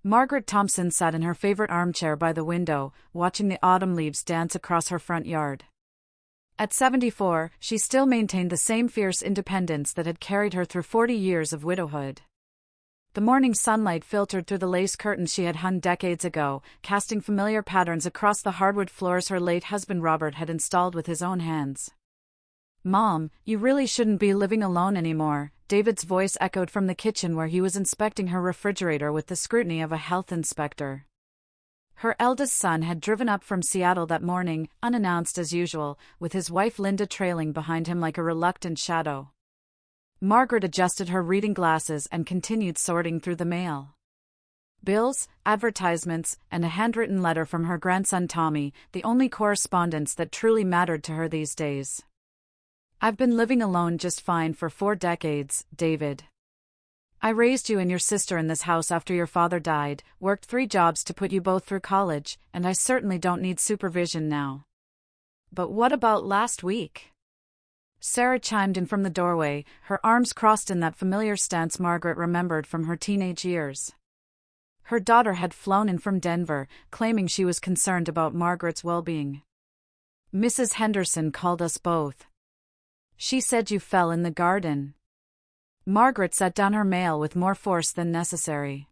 Margaret Thompson sat in her favorite armchair by the window, watching the autumn leaves dance across her front yard. At 74, she still maintained the same fierce independence that had carried her through 40 years of widowhood. The morning sunlight filtered through the lace curtains she had hung decades ago, casting familiar patterns across the hardwood floors her late husband Robert had installed with his own hands. "Mom, you really shouldn't be living alone anymore," David's voice echoed from the kitchen where he was inspecting her refrigerator with the scrutiny of a health inspector. Her eldest son had driven up from Seattle that morning, unannounced as usual, with his wife Linda trailing behind him like a reluctant shadow. Margaret adjusted her reading glasses and continued sorting through the mail. Bills, advertisements, and a handwritten letter from her grandson Tommy, the only correspondence that truly mattered to her these days. "I've been living alone just fine for 4 decades, David. I raised you and your sister in this house after your father died, worked 3 jobs to put you both through college, and I certainly don't need supervision now." "But what about last week?" Sarah chimed in from the doorway, her arms crossed in that familiar stance Margaret remembered from her teenage years. Her daughter had flown in from Denver, claiming she was concerned about Margaret's well-being. "Mrs. Henderson called us both. She said you fell in the garden." Margaret set down her mail with more force than necessary.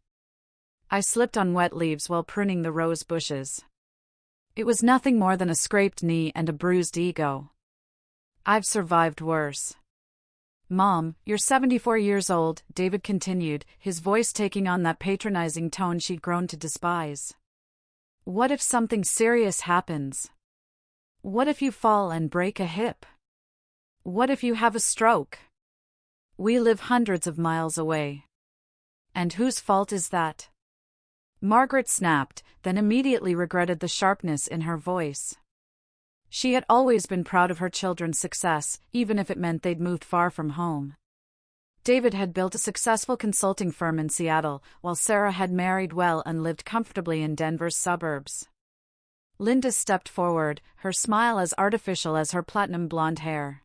"I slipped on wet leaves while pruning the rose bushes. It was nothing more than a scraped knee and a bruised ego. I've survived worse." "Mom, you're 74 years old," David continued, his voice taking on that patronizing tone she'd grown to despise. "What if something serious happens? What if you fall and break a hip? What if you have a stroke? We live hundreds of miles away. And whose fault is that?" Margaret snapped, then immediately regretted the sharpness in her voice. She had always been proud of her children's success, even if it meant they'd moved far from home. David had built a successful consulting firm in Seattle, while Sarah had married well and lived comfortably in Denver's suburbs. Linda stepped forward, her smile as artificial as her platinum blonde hair.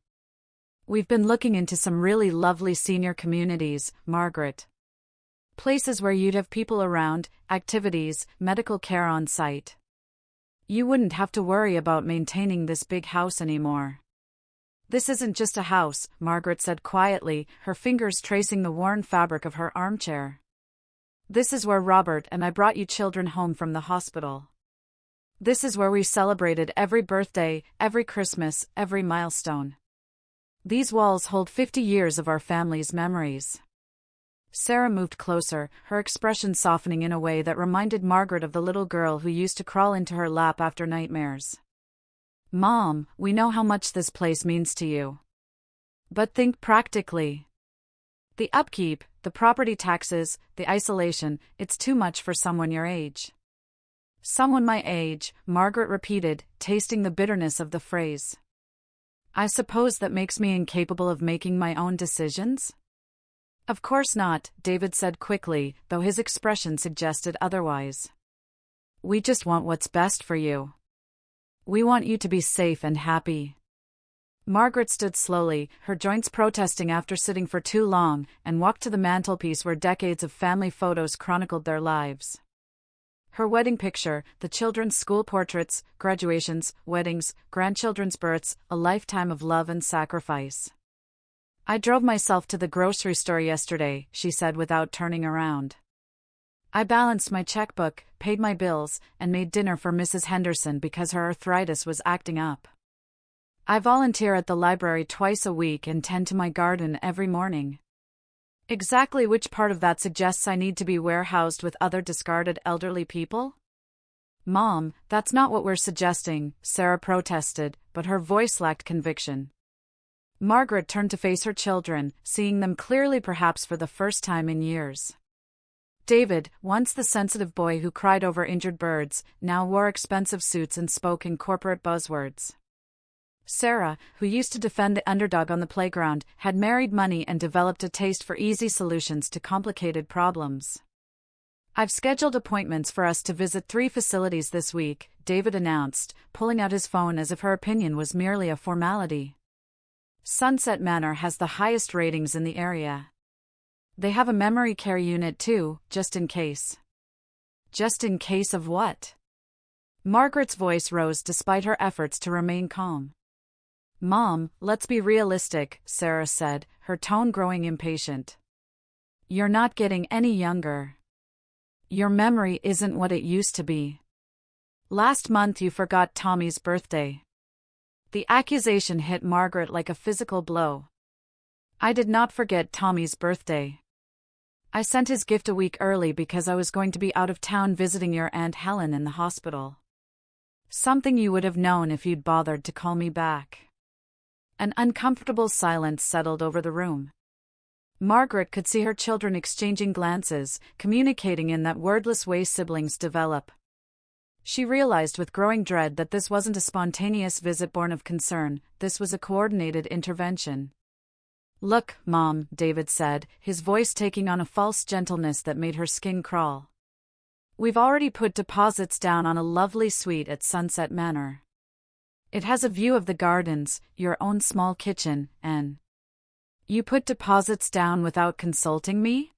"We've been looking into some really lovely senior communities, Margaret. Places where you'd have people around, activities, medical care on site. You wouldn't have to worry about maintaining this big house anymore." "This isn't just a house," Margaret said quietly, her fingers tracing the worn fabric of her armchair. "This is where Robert and I brought you children home from the hospital. This is where we celebrated every birthday, every Christmas, every milestone. These walls hold 50 years of our family's memories." Sarah moved closer, her expression softening in a way that reminded Margaret of the little girl who used to crawl into her lap after nightmares. "Mom, we know how much this place means to you. But think practically. The upkeep, the property taxes, the isolation, it's too much for someone your age." "Someone my age," Margaret repeated, tasting the bitterness of the phrase. "I suppose that makes me incapable of making my own decisions?" "Of course not," David said quickly, though his expression suggested otherwise. "We just want what's best for you. We want you to be safe and happy." Margaret stood slowly, her joints protesting after sitting for too long, and walked to the mantelpiece where decades of family photos chronicled their lives. Her wedding picture, the children's school portraits, graduations, weddings, grandchildren's births, a lifetime of love and sacrifice. "I drove myself to the grocery store yesterday," she said without turning around. "I balanced my checkbook, paid my bills, and made dinner for Mrs. Henderson because her arthritis was acting up. I volunteer at the library twice a week and tend to my garden every morning." "Exactly which part of that suggests I need to be warehoused with other discarded elderly people?" "Mom, that's not what we're suggesting," Sarah protested, but her voice lacked conviction. Margaret turned to face her children, seeing them clearly perhaps for the first time in years. David, once the sensitive boy who cried over injured birds, now wore expensive suits and spoke in corporate buzzwords. Sarah, who used to defend the underdog on the playground, had married money and developed a taste for easy solutions to complicated problems. "I've scheduled appointments for us to visit 3 facilities this week," David announced, pulling out his phone as if her opinion was merely a formality. "Sunset Manor has the highest ratings in the area. They have a memory care unit too, just in case." Just in case of what? Margaret's voice rose despite her efforts to remain calm. Mom, let's be realistic, Sarah said, her tone growing impatient. You're not getting any younger. Your memory isn't what it used to be. Last month you forgot Tommy's birthday. The accusation hit Margaret like a physical blow. I did not forget Tommy's birthday. I sent his gift a week early because I was going to be out of town visiting your Aunt Helen in the hospital. Something you would have known if you'd bothered to call me back. An uncomfortable silence settled over the room. Margaret could see her children exchanging glances, communicating in that wordless way siblings develop. She realized with growing dread that this wasn't a spontaneous visit born of concern, this was a coordinated intervention. Look, Mom, David said, his voice taking on a false gentleness that made her skin crawl. We've already put deposits down on a lovely suite at Sunset Manor. It has a view of the gardens, your own small kitchen, and... You put deposits down without consulting me?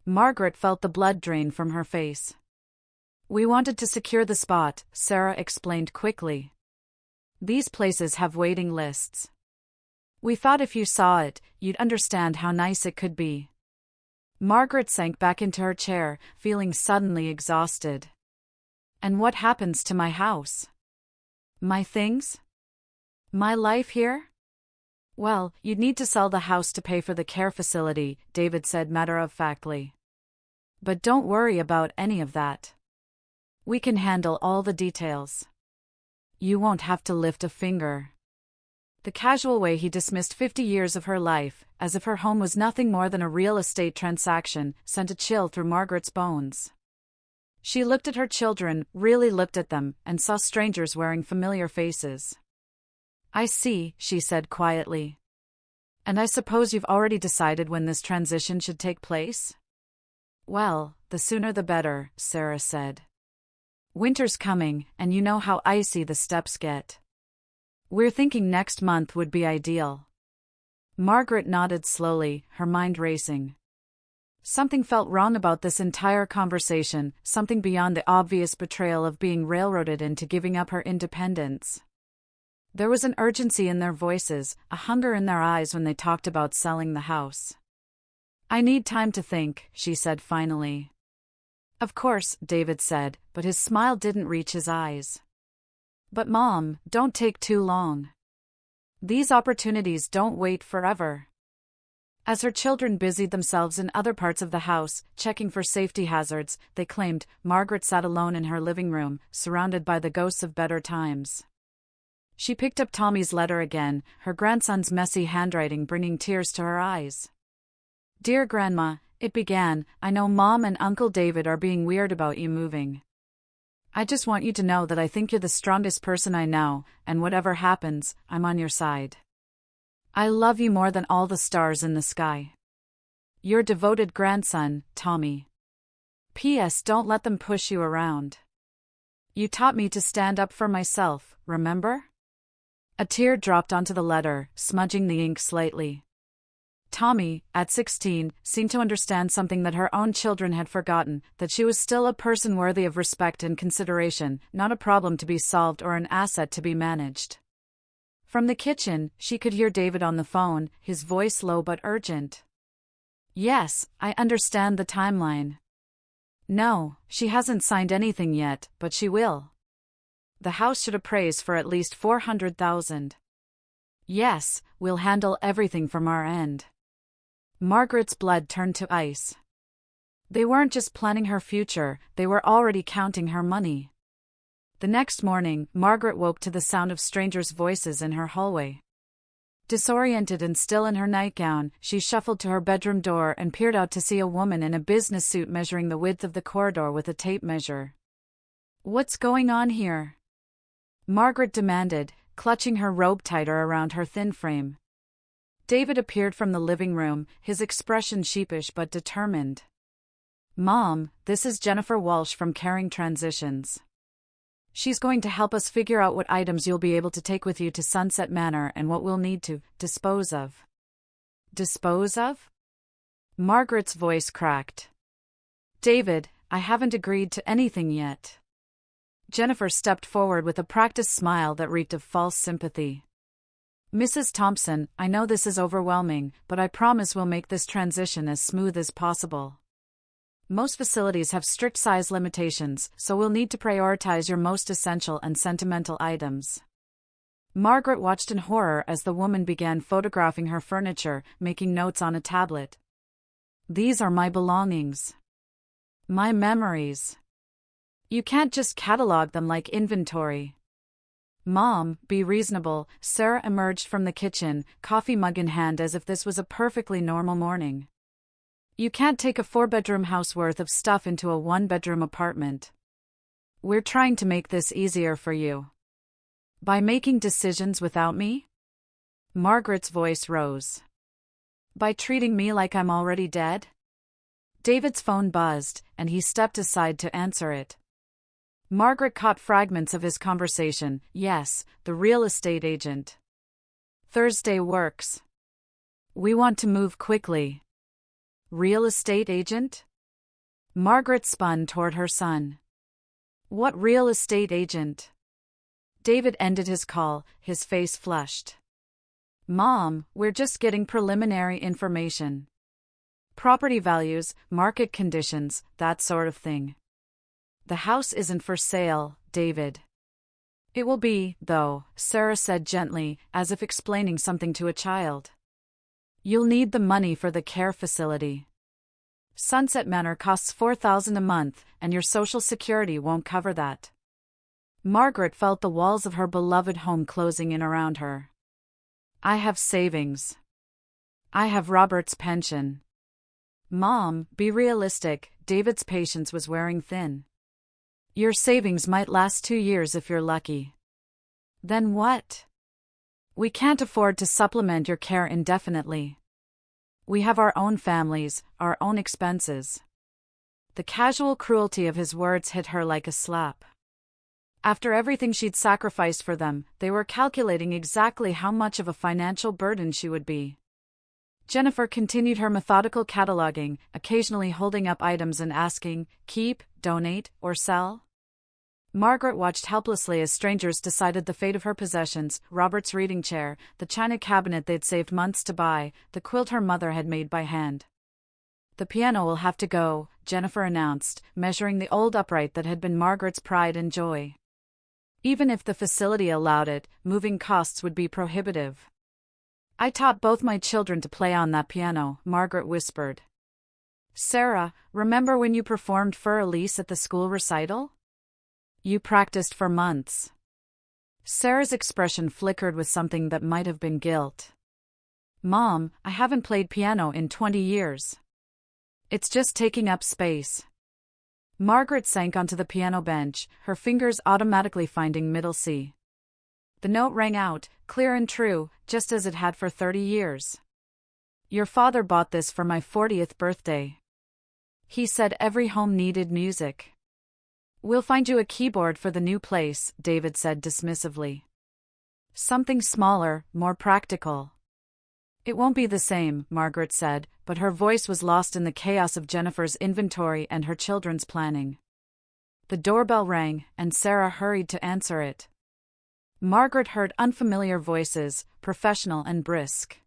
Margaret felt the blood drain from her face. We wanted to secure the spot, Sarah explained quickly. These places have waiting lists. We thought if you saw it, you'd understand how nice it could be. Margaret sank back into her chair, feeling suddenly exhausted. And what happens to my house? My things? My life here? Well, you'd need to sell the house to pay for the care facility, David said matter-of-factly. But don't worry about any of that. We can handle all the details. You won't have to lift a finger. The casual way he dismissed 50 years of her life, as if her home was nothing more than a real estate transaction, sent a chill through Margaret's bones. She looked at her children, really looked at them, and saw strangers wearing familiar faces. I see, she said quietly. And I suppose you've already decided when this transition should take place? Well, the sooner the better, Sarah said. Winter's coming, and you know how icy the steps get. We're thinking next month would be ideal. Margaret nodded slowly, her mind racing. Something felt wrong about this entire conversation, something beyond the obvious betrayal of being railroaded into giving up her independence. There was an urgency in their voices, a hunger in their eyes when they talked about selling the house. I need time to think, she said finally. Of course, David said, but his smile didn't reach his eyes. But Mom, don't take too long. These opportunities don't wait forever. As her children busied themselves in other parts of the house, checking for safety hazards, they claimed, Margaret sat alone in her living room, surrounded by the ghosts of better times. She picked up Tommy's letter again, her grandson's messy handwriting bringing tears to her eyes. Dear Grandma, it began, I know Mom and Uncle David are being weird about you moving. I just want you to know that I think you're the strongest person I know, and whatever happens, I'm on your side. I love you more than all the stars in the sky. Your devoted grandson, Tommy. P.S. Don't let them push you around. You taught me to stand up for myself, remember? A tear dropped onto the letter, smudging the ink slightly. Tommy, at 16, seemed to understand something that her own children had forgotten, that she was still a person worthy of respect and consideration, not a problem to be solved or an asset to be managed. From the kitchen, she could hear David on the phone, his voice low but urgent. Yes, I understand the timeline. No, she hasn't signed anything yet, but she will. The house should appraise for at least $400,000. Yes, we'll handle everything from our end. Margaret's blood turned to ice. They weren't just planning her future, they were already counting her money. The next morning, Margaret woke to the sound of strangers' voices in her hallway. Disoriented and still in her nightgown, she shuffled to her bedroom door and peered out to see a woman in a business suit measuring the width of the corridor with a tape measure. What's going on here? Margaret demanded, clutching her robe tighter around her thin frame. David appeared from the living room, his expression sheepish but determined. Mom, this is Jennifer Walsh from Caring Transitions. She's going to help us figure out what items you'll be able to take with you to Sunset Manor and what we'll need to dispose of. Dispose of? Margaret's voice cracked. David, I haven't agreed to anything yet. Jennifer stepped forward with a practiced smile that reeked of false sympathy. Mrs. Thompson, I know this is overwhelming, but I promise we'll make this transition as smooth as possible. Most facilities have strict size limitations, so we'll need to prioritize your most essential and sentimental items. Margaret watched in horror as the woman began photographing her furniture, making notes on a tablet. These are my belongings. My memories. You can't just catalog them like inventory. Mom, be reasonable. Sarah emerged from the kitchen, coffee mug in hand as if this was a perfectly normal morning. You can't take a 4-bedroom house worth of stuff into a 1-bedroom apartment. We're trying to make this easier for you. By making decisions without me? Margaret's voice rose. By treating me like I'm already dead? David's phone buzzed, and he stepped aside to answer it. Margaret caught fragments of his conversation. Yes, the real estate agent. Thursday works. We want to move quickly. Real estate agent? Margaret spun toward her son. What real estate agent? David ended his call, his face flushed. Mom, we're just getting preliminary information. Property values, market conditions, that sort of thing. The house isn't for sale, David. It will be, though, Sarah said gently, as if explaining something to a child. You'll need the money for the care facility. Sunset Manor costs $4,000 a month, and your Social Security won't cover that. Margaret felt the walls of her beloved home closing in around her. I have savings. I have Robert's pension. Mom, be realistic. David's patience was wearing thin. Your savings might last 2 years if you're lucky. Then what? We can't afford to supplement your care indefinitely. We have our own families, our own expenses. The casual cruelty of his words hit her like a slap. After everything she'd sacrificed for them, they were calculating exactly how much of a financial burden she would be. Jennifer continued her methodical cataloging, occasionally holding up items and asking, keep, donate, or sell? Margaret watched helplessly as strangers decided the fate of her possessions: Robert's reading chair, the china cabinet they'd saved months to buy, the quilt her mother had made by hand. The piano will have to go, Jennifer announced, measuring the old upright that had been Margaret's pride and joy. Even if the facility allowed it, moving costs would be prohibitive. I taught both my children to play on that piano, Margaret whispered. Sarah, remember when you performed for Elise at the school recital? You practiced for months. Sarah's expression flickered with something that might have been guilt. Mom, I haven't played piano in 20 years. It's just taking up space. Margaret sank onto the piano bench, her fingers automatically finding middle C. The note rang out, clear and true, just as it had for 30 years. Your father bought this for my 40th birthday. He said every home needed music. We'll find you a keyboard for the new place, David said dismissively. Something smaller, more practical. It won't be the same, Margaret said, but her voice was lost in the chaos of Jennifer's inventory and her children's planning. The doorbell rang, and Sarah hurried to answer it. Margaret heard unfamiliar voices, professional and brisk.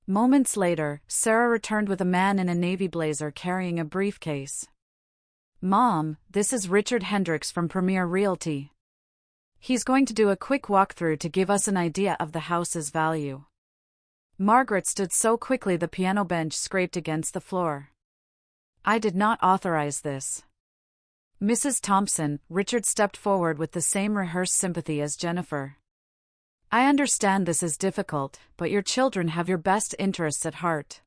Moments later, Sarah returned with a man in a navy blazer carrying a briefcase. Mom, this is Richard Hendricks from Premier Realty. He's going to do a quick walkthrough to give us an idea of the house's value. Margaret stood so quickly the piano bench scraped against the floor. I did not authorize this. Mrs. Thompson, Richard stepped forward with the same rehearsed sympathy as Jennifer. I understand this is difficult, but your children have your best interests at heart.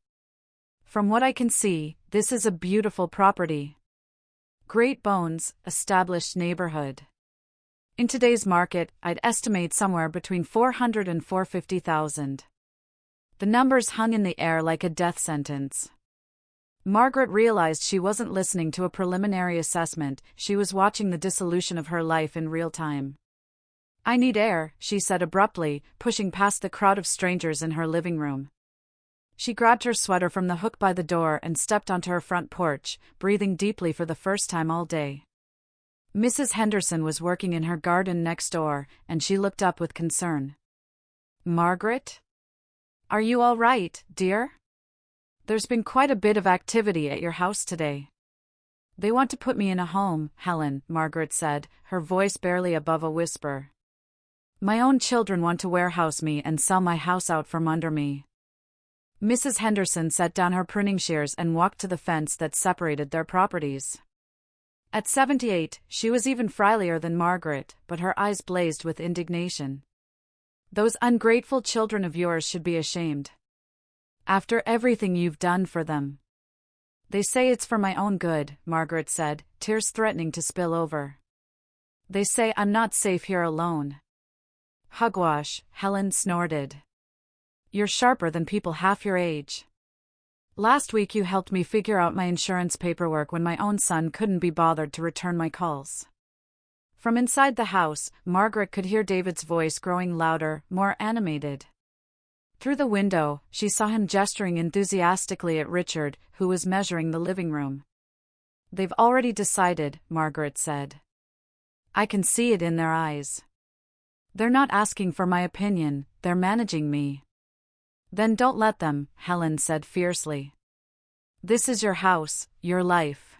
From what I can see, this is a beautiful property. Great bones, established neighborhood. In today's market, I'd estimate somewhere between $400,000 and $450,000. The numbers hung in the air like a death sentence. Margaret realized she wasn't listening to a preliminary assessment, she was watching the dissolution of her life in real time. I need air, she said abruptly, pushing past the crowd of strangers in her living room. She grabbed her sweater from the hook by the door and stepped onto her front porch, breathing deeply for the first time all day. Mrs. Henderson was working in her garden next door, and she looked up with concern. "Margaret? Are you all right, dear? There's been quite a bit of activity at your house today." "They want to put me in a home, Helen," Margaret said, her voice barely above a whisper. "My own children want to warehouse me and sell my house out from under me." Mrs. Henderson set down her pruning shears and walked to the fence that separated their properties. At 78, she was even friendlier than Margaret, but her eyes blazed with indignation. "Those ungrateful children of yours should be ashamed. After everything you've done for them." "They say it's for my own good," Margaret said, tears threatening to spill over. "They say I'm not safe here alone." "Hugwash," Helen snorted. "You're sharper than people half your age. Last week you helped me figure out my insurance paperwork when my own son couldn't be bothered to return my calls." From inside the house, Margaret could hear David's voice growing louder, more animated. Through the window, she saw him gesturing enthusiastically at Richard, who was measuring the living room. "They've already decided," Margaret said. "I can see it in their eyes. They're not asking for my opinion, they're managing me." "Then don't let them," Helen said fiercely. "This is your house, your life.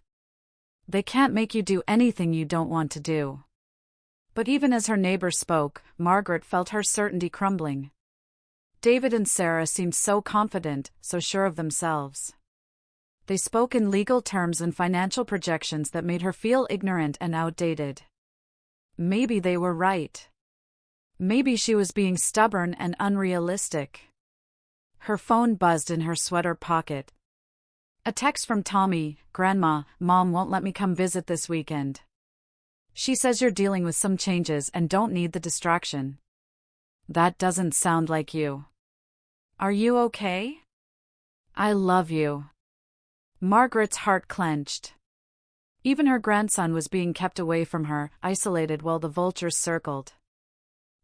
They can't make you do anything you don't want to do." But even as her neighbor spoke, Margaret felt her certainty crumbling. David and Sarah seemed so confident, so sure of themselves. They spoke in legal terms and financial projections that made her feel ignorant and outdated. Maybe they were right. Maybe she was being stubborn and unrealistic. Her phone buzzed in her sweater pocket. A text from Tommy: "Grandma, Mom won't let me come visit this weekend. She says you're dealing with some changes and don't need the distraction." "That doesn't sound like you. Are you okay?" "I love you." Margaret's heart clenched. Even her grandson was being kept away from her, isolated while the vultures circled.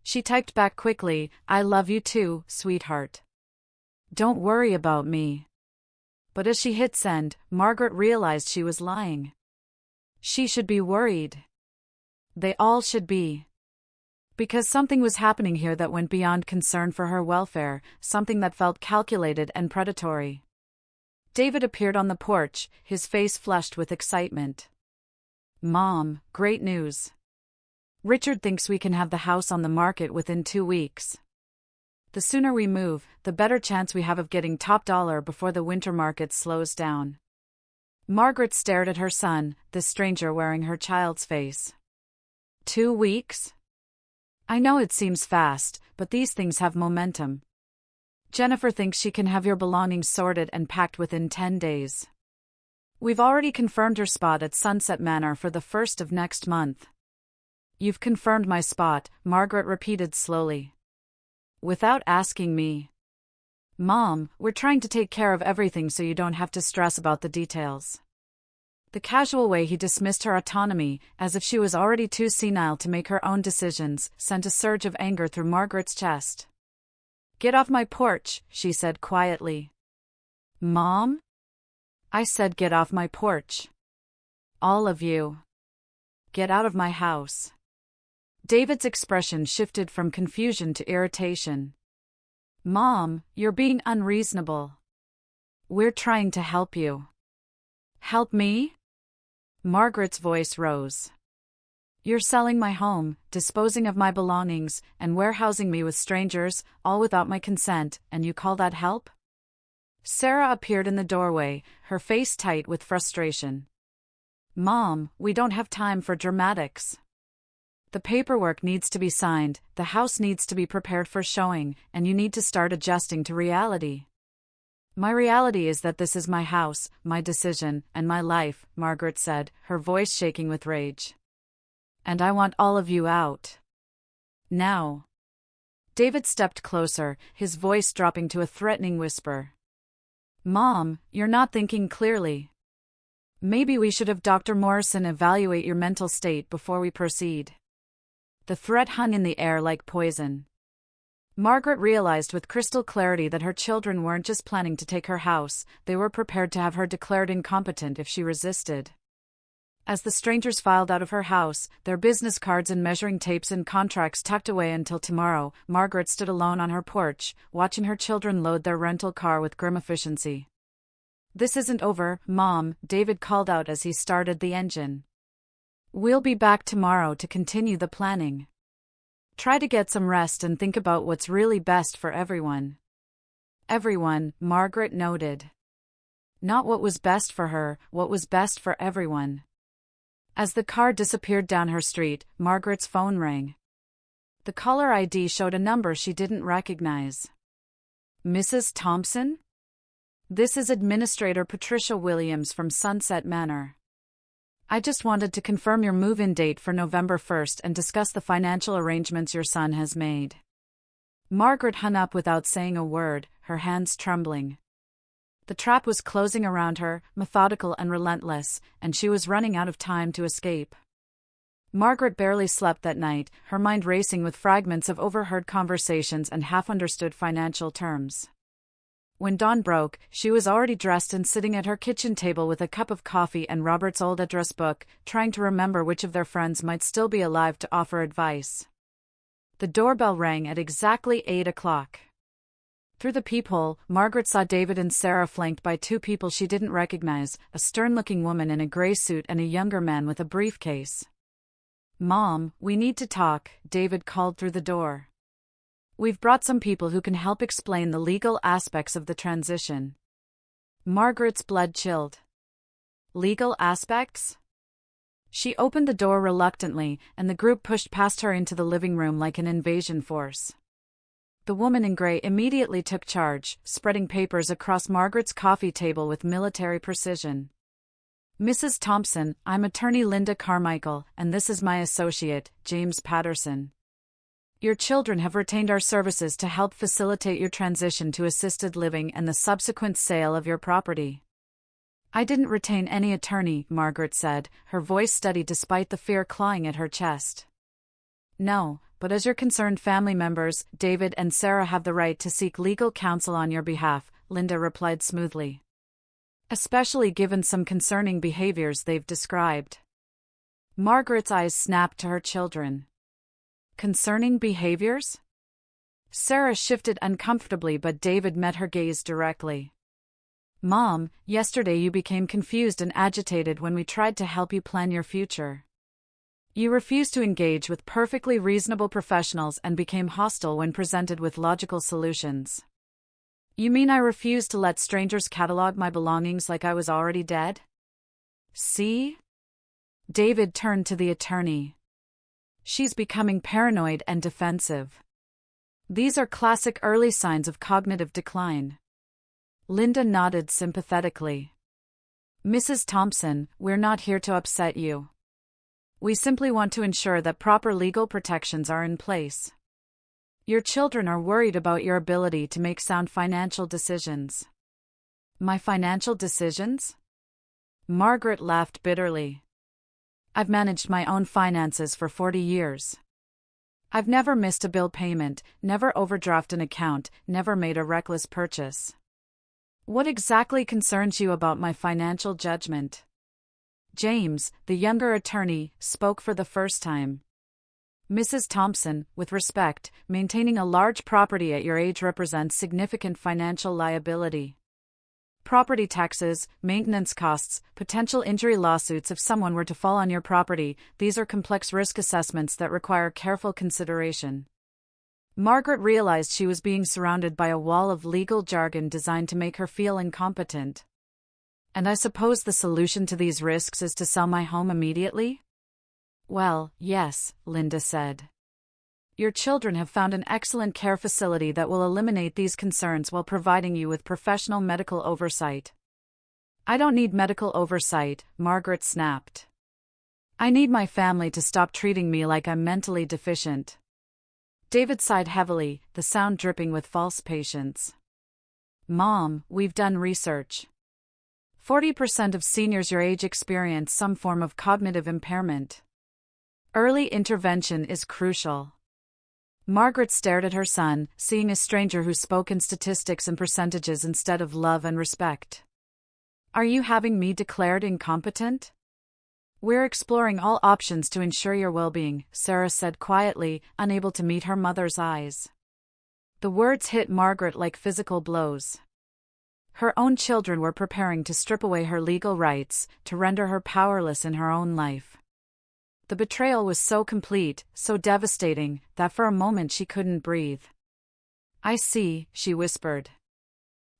She typed back quickly, "I love you too, sweetheart. Don't worry about me." But as she hit send, Margaret realized she was lying. She should be worried. They all should be. Because something was happening here that went beyond concern for her welfare, something that felt calculated and predatory. David appeared on the porch, his face flushed with excitement. "Mom, great news. Richard thinks we can have the house on the market within 2 weeks. The sooner we move, the better chance we have of getting top dollar before the winter market slows down." Margaret stared at her son, the stranger wearing her child's face. 2 weeks? I know it seems fast, but these things have momentum. Jennifer thinks she can have your belongings sorted and packed within 10 days. We've already confirmed her spot at Sunset Manor for the 1st of next month. "You've confirmed my spot," Margaret repeated slowly. "Without asking me." "Mom, we're trying to take care of everything so you don't have to stress about the details." The casual way he dismissed her autonomy, as if she was already too senile to make her own decisions, sent a surge of anger through Margaret's chest. "Get off my porch," she said quietly. "Mom?" "I said get off my porch. All of you. Get out of my house." David's expression shifted from confusion to irritation. "Mom, you're being unreasonable. We're trying to help you." "Help me?" Margaret's voice rose. "You're selling my home, disposing of my belongings, and warehousing me with strangers, all without my consent, and you call that help?" Sarah appeared in the doorway, her face tight with frustration. "Mom, we don't have time for dramatics. The paperwork needs to be signed, the house needs to be prepared for showing, and you need to start adjusting to reality." "My reality is that this is my house, my decision, and my life," Margaret said, her voice shaking with rage. "And I want all of you out. Now." David stepped closer, his voice dropping to a threatening whisper. "Mom, you're not thinking clearly. Maybe we should have Dr. Morrison evaluate your mental state before we proceed." The threat hung in the air like poison. Margaret realized with crystal clarity that her children weren't just planning to take her house, they were prepared to have her declared incompetent if she resisted. As the strangers filed out of her house, their business cards and measuring tapes and contracts tucked away until tomorrow, Margaret stood alone on her porch, watching her children load their rental car with grim efficiency. "This isn't over, Mom," David called out as he started the engine. "We'll be back tomorrow to continue the planning. Try to get some rest and think about what's really best for everyone." Everyone, Margaret noted. Not what was best for her, what was best for everyone. As the car disappeared down her street, Margaret's phone rang. The caller ID showed a number she didn't recognize. "Mrs. Thompson? This is Administrator Patricia Williams from Sunset Manor. I just wanted to confirm your move-in date for November 1st and discuss the financial arrangements your son has made." Margaret hung up without saying a word, her hands trembling. The trap was closing around her, methodical and relentless, and she was running out of time to escape. Margaret barely slept that night, her mind racing with fragments of overheard conversations and half-understood financial terms. When dawn broke, she was already dressed and sitting at her kitchen table with a cup of coffee and Robert's old address book, trying to remember which of their friends might still be alive to offer advice. The doorbell rang at exactly 8 o'clock. Through the peephole, Margaret saw David and Sarah flanked by two people she didn't recognize, a stern-looking woman in a gray suit and a younger man with a briefcase. "Mom, we need to talk," David called through the door. "We've brought some people who can help explain the legal aspects of the transition." Margaret's blood chilled. Legal aspects? She opened the door reluctantly, and the group pushed past her into the living room like an invasion force. The woman in gray immediately took charge, spreading papers across Margaret's coffee table with military precision. "Mrs. Thompson, I'm attorney Linda Carmichael, and this is my associate, James Patterson. Your children have retained our services to help facilitate your transition to assisted living and the subsequent sale of your property." "I didn't retain any attorney," Margaret said, her voice steady despite the fear clawing at her chest. "No, but as your concerned family members, David and Sarah have the right to seek legal counsel on your behalf," Linda replied smoothly. "Especially given some concerning behaviors they've described." Margaret's eyes snapped to her children. Concerning behaviors? Sarah shifted uncomfortably, but David met her gaze directly. "Mom, yesterday you became confused and agitated when we tried to help you plan your future. You refused to engage with perfectly reasonable professionals and became hostile when presented with logical solutions." "You mean I refused to let strangers catalog my belongings like I was already dead?" "See?" David turned to the attorney. "She's becoming paranoid and defensive. These are classic early signs of cognitive decline." Linda nodded sympathetically. "Mrs. Thompson, we're not here to upset you. We simply want to ensure that proper legal protections are in place. Your children are worried about your ability to make sound financial decisions." "My financial decisions?" Margaret laughed bitterly. "I've managed my own finances for 40 years. I've never missed a bill payment, never overdrafted an account, never made a reckless purchase. What exactly concerns you about my financial judgment?" James, the younger attorney, spoke for the first time. "Mrs. Thompson, with respect, maintaining a large property at your age represents significant financial liability. Property taxes, maintenance costs, potential injury lawsuits if someone were to fall on your property, these are complex risk assessments that require careful consideration." Margaret realized she was being surrounded by a wall of legal jargon designed to make her feel incompetent. "And I suppose the solution to these risks is to sell my home immediately?" "Well, yes," Linda said. "Your children have found an excellent care facility that will eliminate these concerns while providing you with professional medical oversight." "I don't need medical oversight," Margaret snapped. "I need my family to stop treating me like I'm mentally deficient." David sighed heavily, the sound dripping with false patience. "Mom, we've done research. 40% of seniors your age experience some form of cognitive impairment. Early intervention is crucial. Margaret stared at her son, seeing a stranger who spoke in statistics and percentages instead of love and respect. Are you having me declared incompetent? We're exploring all options to ensure your well-being, Sarah said quietly, unable to meet her mother's eyes. The words hit Margaret like physical blows. Her own children were preparing to strip away her legal rights, to render her powerless in her own life. The betrayal was so complete, so devastating, that for a moment she couldn't breathe. I see, she whispered.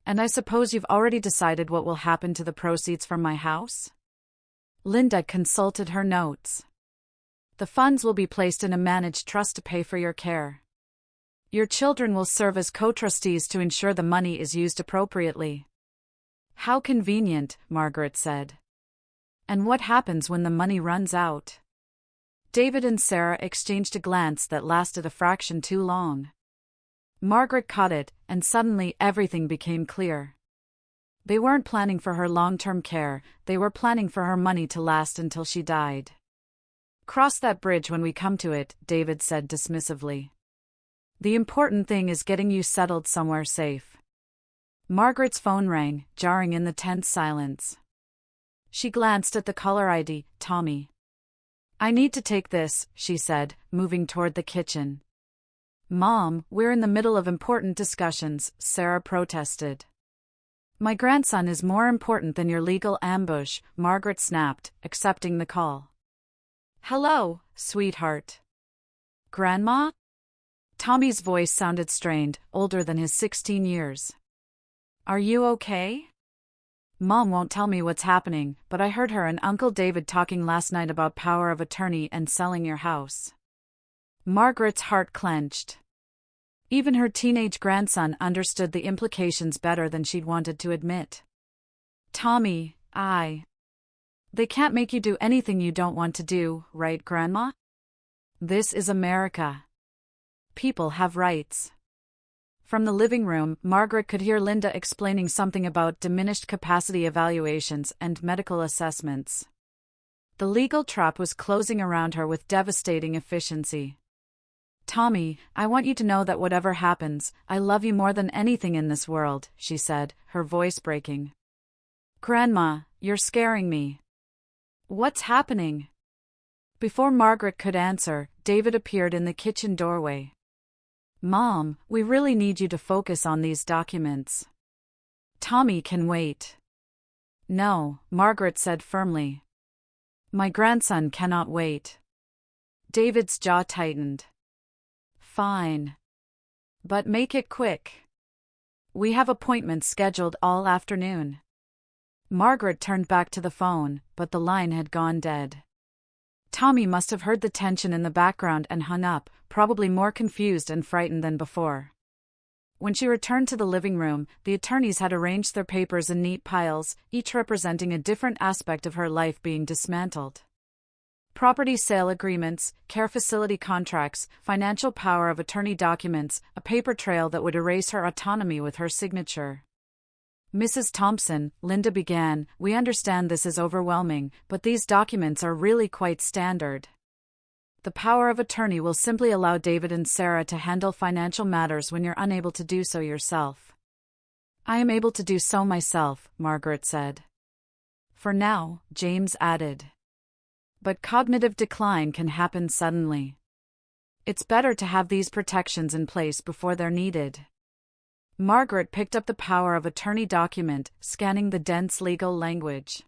And I suppose you've already decided what will happen to the proceeds from my house? Linda consulted her notes. The funds will be placed in a managed trust to pay for your care. Your children will serve as co-trustees to ensure the money is used appropriately. How convenient, Margaret said. And what happens when the money runs out? David and Sarah exchanged a glance that lasted a fraction too long. Margaret caught it, and suddenly everything became clear. They weren't planning for her long-term care, they were planning for her money to last until she died. Cross that bridge when we come to it, David said dismissively. The important thing is getting you settled somewhere safe. Margaret's phone rang, jarring in the tense silence. She glanced at the caller ID, Tommy. I need to take this, she said, moving toward the kitchen. Mom, we're in the middle of important discussions, Sarah protested. My grandson is more important than your legal ambush, Margaret snapped, accepting the call. Hello, sweetheart. Grandma? Tommy's voice sounded strained, older than his 16 years. Are you okay? Mom won't tell me what's happening, but I heard her and Uncle David talking last night about power of attorney and selling your house. Margaret's heart clenched. Even her teenage grandson understood the implications better than she'd wanted to admit. Tommy, They can't make you do anything you don't want to do, right, Grandma? This is America. People have rights. From the living room, Margaret could hear Linda explaining something about diminished capacity evaluations and medical assessments. The legal trap was closing around her with devastating efficiency. Tommy, I want you to know that whatever happens, I love you more than anything in this world, she said, her voice breaking. Grandma, you're scaring me. What's happening? Before Margaret could answer, David appeared in the kitchen doorway. Mom, we really need you to focus on these documents. Tommy can wait. No, Margaret said firmly. My grandson cannot wait. David's jaw tightened. Fine. But make it quick. We have appointments scheduled all afternoon. Margaret turned back to the phone, but the line had gone dead. Tommy must have heard the tension in the background and hung up, probably more confused and frightened than before. When she returned to the living room, the attorneys had arranged their papers in neat piles, each representing a different aspect of her life being dismantled. Property sale agreements, care facility contracts, financial power of attorney documents, a paper trail that would erase her autonomy with her signature. Mrs. Thompson, Linda began, we understand this is overwhelming, but these documents are really quite standard. The power of attorney will simply allow David and Sarah to handle financial matters when you're unable to do so yourself. I am able to do so myself, Margaret said. For now, James added. But cognitive decline can happen suddenly. It's better to have these protections in place before they're needed. Margaret picked up the power of attorney document, scanning the dense legal language.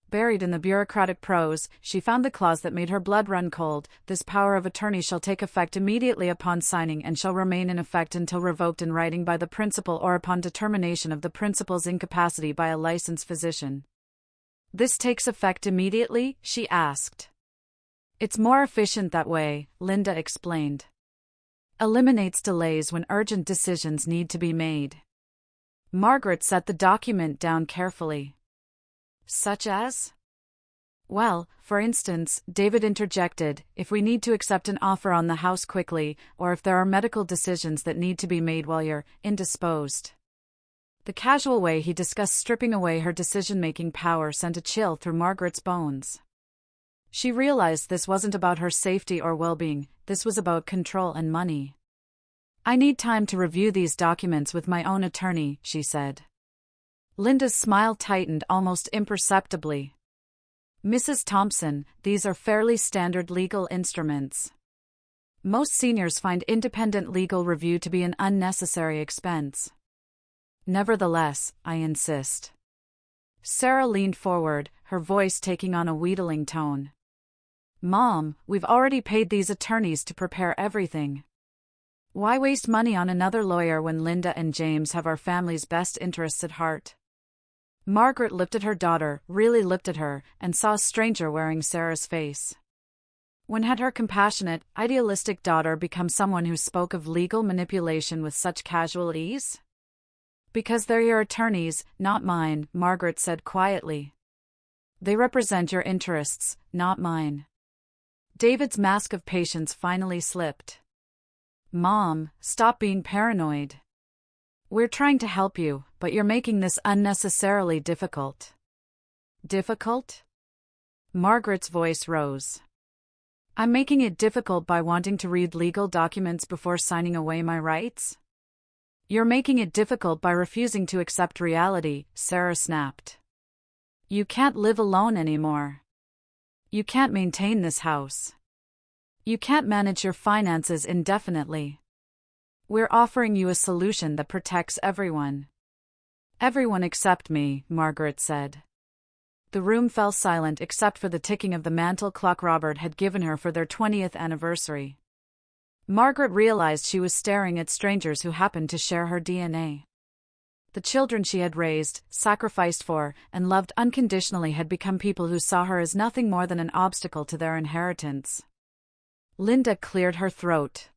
Buried in the bureaucratic prose, she found the clause that made her blood run cold. This power of attorney shall take effect immediately upon signing and shall remain in effect until revoked in writing by the principal or upon determination of the principal's incapacity by a licensed physician. This takes effect immediately? She asked. It's more efficient that way, Linda explained. Eliminates delays when urgent decisions need to be made. Margaret set the document down carefully. Such as? Well, for instance, David interjected, if we need to accept an offer on the house quickly, or if there are medical decisions that need to be made while you're indisposed. The casual way he discussed stripping away her decision-making power sent a chill through Margaret's bones. She realized this wasn't about her safety or well-being, this was about control and money. "I need time to review these documents with my own attorney," she said. Linda's smile tightened almost imperceptibly. "Mrs. Thompson, these are fairly standard legal instruments. Most seniors find independent legal review to be an unnecessary expense. Nevertheless, I insist." Sarah leaned forward, her voice taking on a wheedling tone. "Mom, we've already paid these attorneys to prepare everything. Why waste money on another lawyer when Linda and James have our family's best interests at heart?" Margaret looked at her daughter, really looked at her, and saw a stranger wearing Sarah's face. When had her compassionate, idealistic daughter become someone who spoke of legal manipulation with such casual ease? "Because they're your attorneys, not mine," Margaret said quietly. "They represent your interests, not mine." David's mask of patience finally slipped. "Mom, stop being paranoid. We're trying to help you, but you're making this unnecessarily difficult." "Difficult?" Margaret's voice rose. "I'm making it difficult by wanting to read legal documents before signing away my rights?" "You're making it difficult by refusing to accept reality," Sarah snapped. "You can't live alone anymore. You can't maintain this house. You can't manage your finances indefinitely. We're offering you a solution that protects everyone." "Everyone except me," Margaret said. The room fell silent except for the ticking of the mantel clock Robert had given her for their 20th anniversary. Margaret realized she was staring at strangers who happened to share her DNA. The children she had raised, sacrificed for, and loved unconditionally had become people who saw her as nothing more than an obstacle to their inheritance. Linda cleared her throat.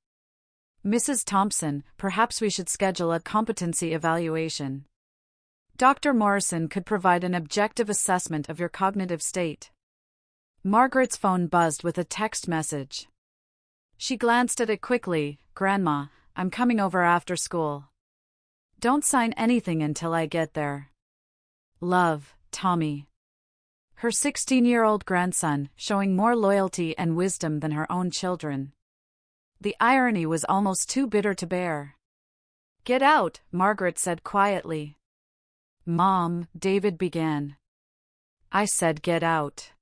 "Mrs. Thompson, perhaps we should schedule a competency evaluation. Dr. Morrison could provide an objective assessment of your cognitive state." Margaret's phone buzzed with a text message. She glanced at it quickly. "Grandma, I'm coming over after school. Don't sign anything until I get there. Love, Tommy." Her 16-year-old grandson, showing more loyalty and wisdom than her own children. The irony was almost too bitter to bear. "Get out," Margaret said quietly. "Mom," David began. "I said get out.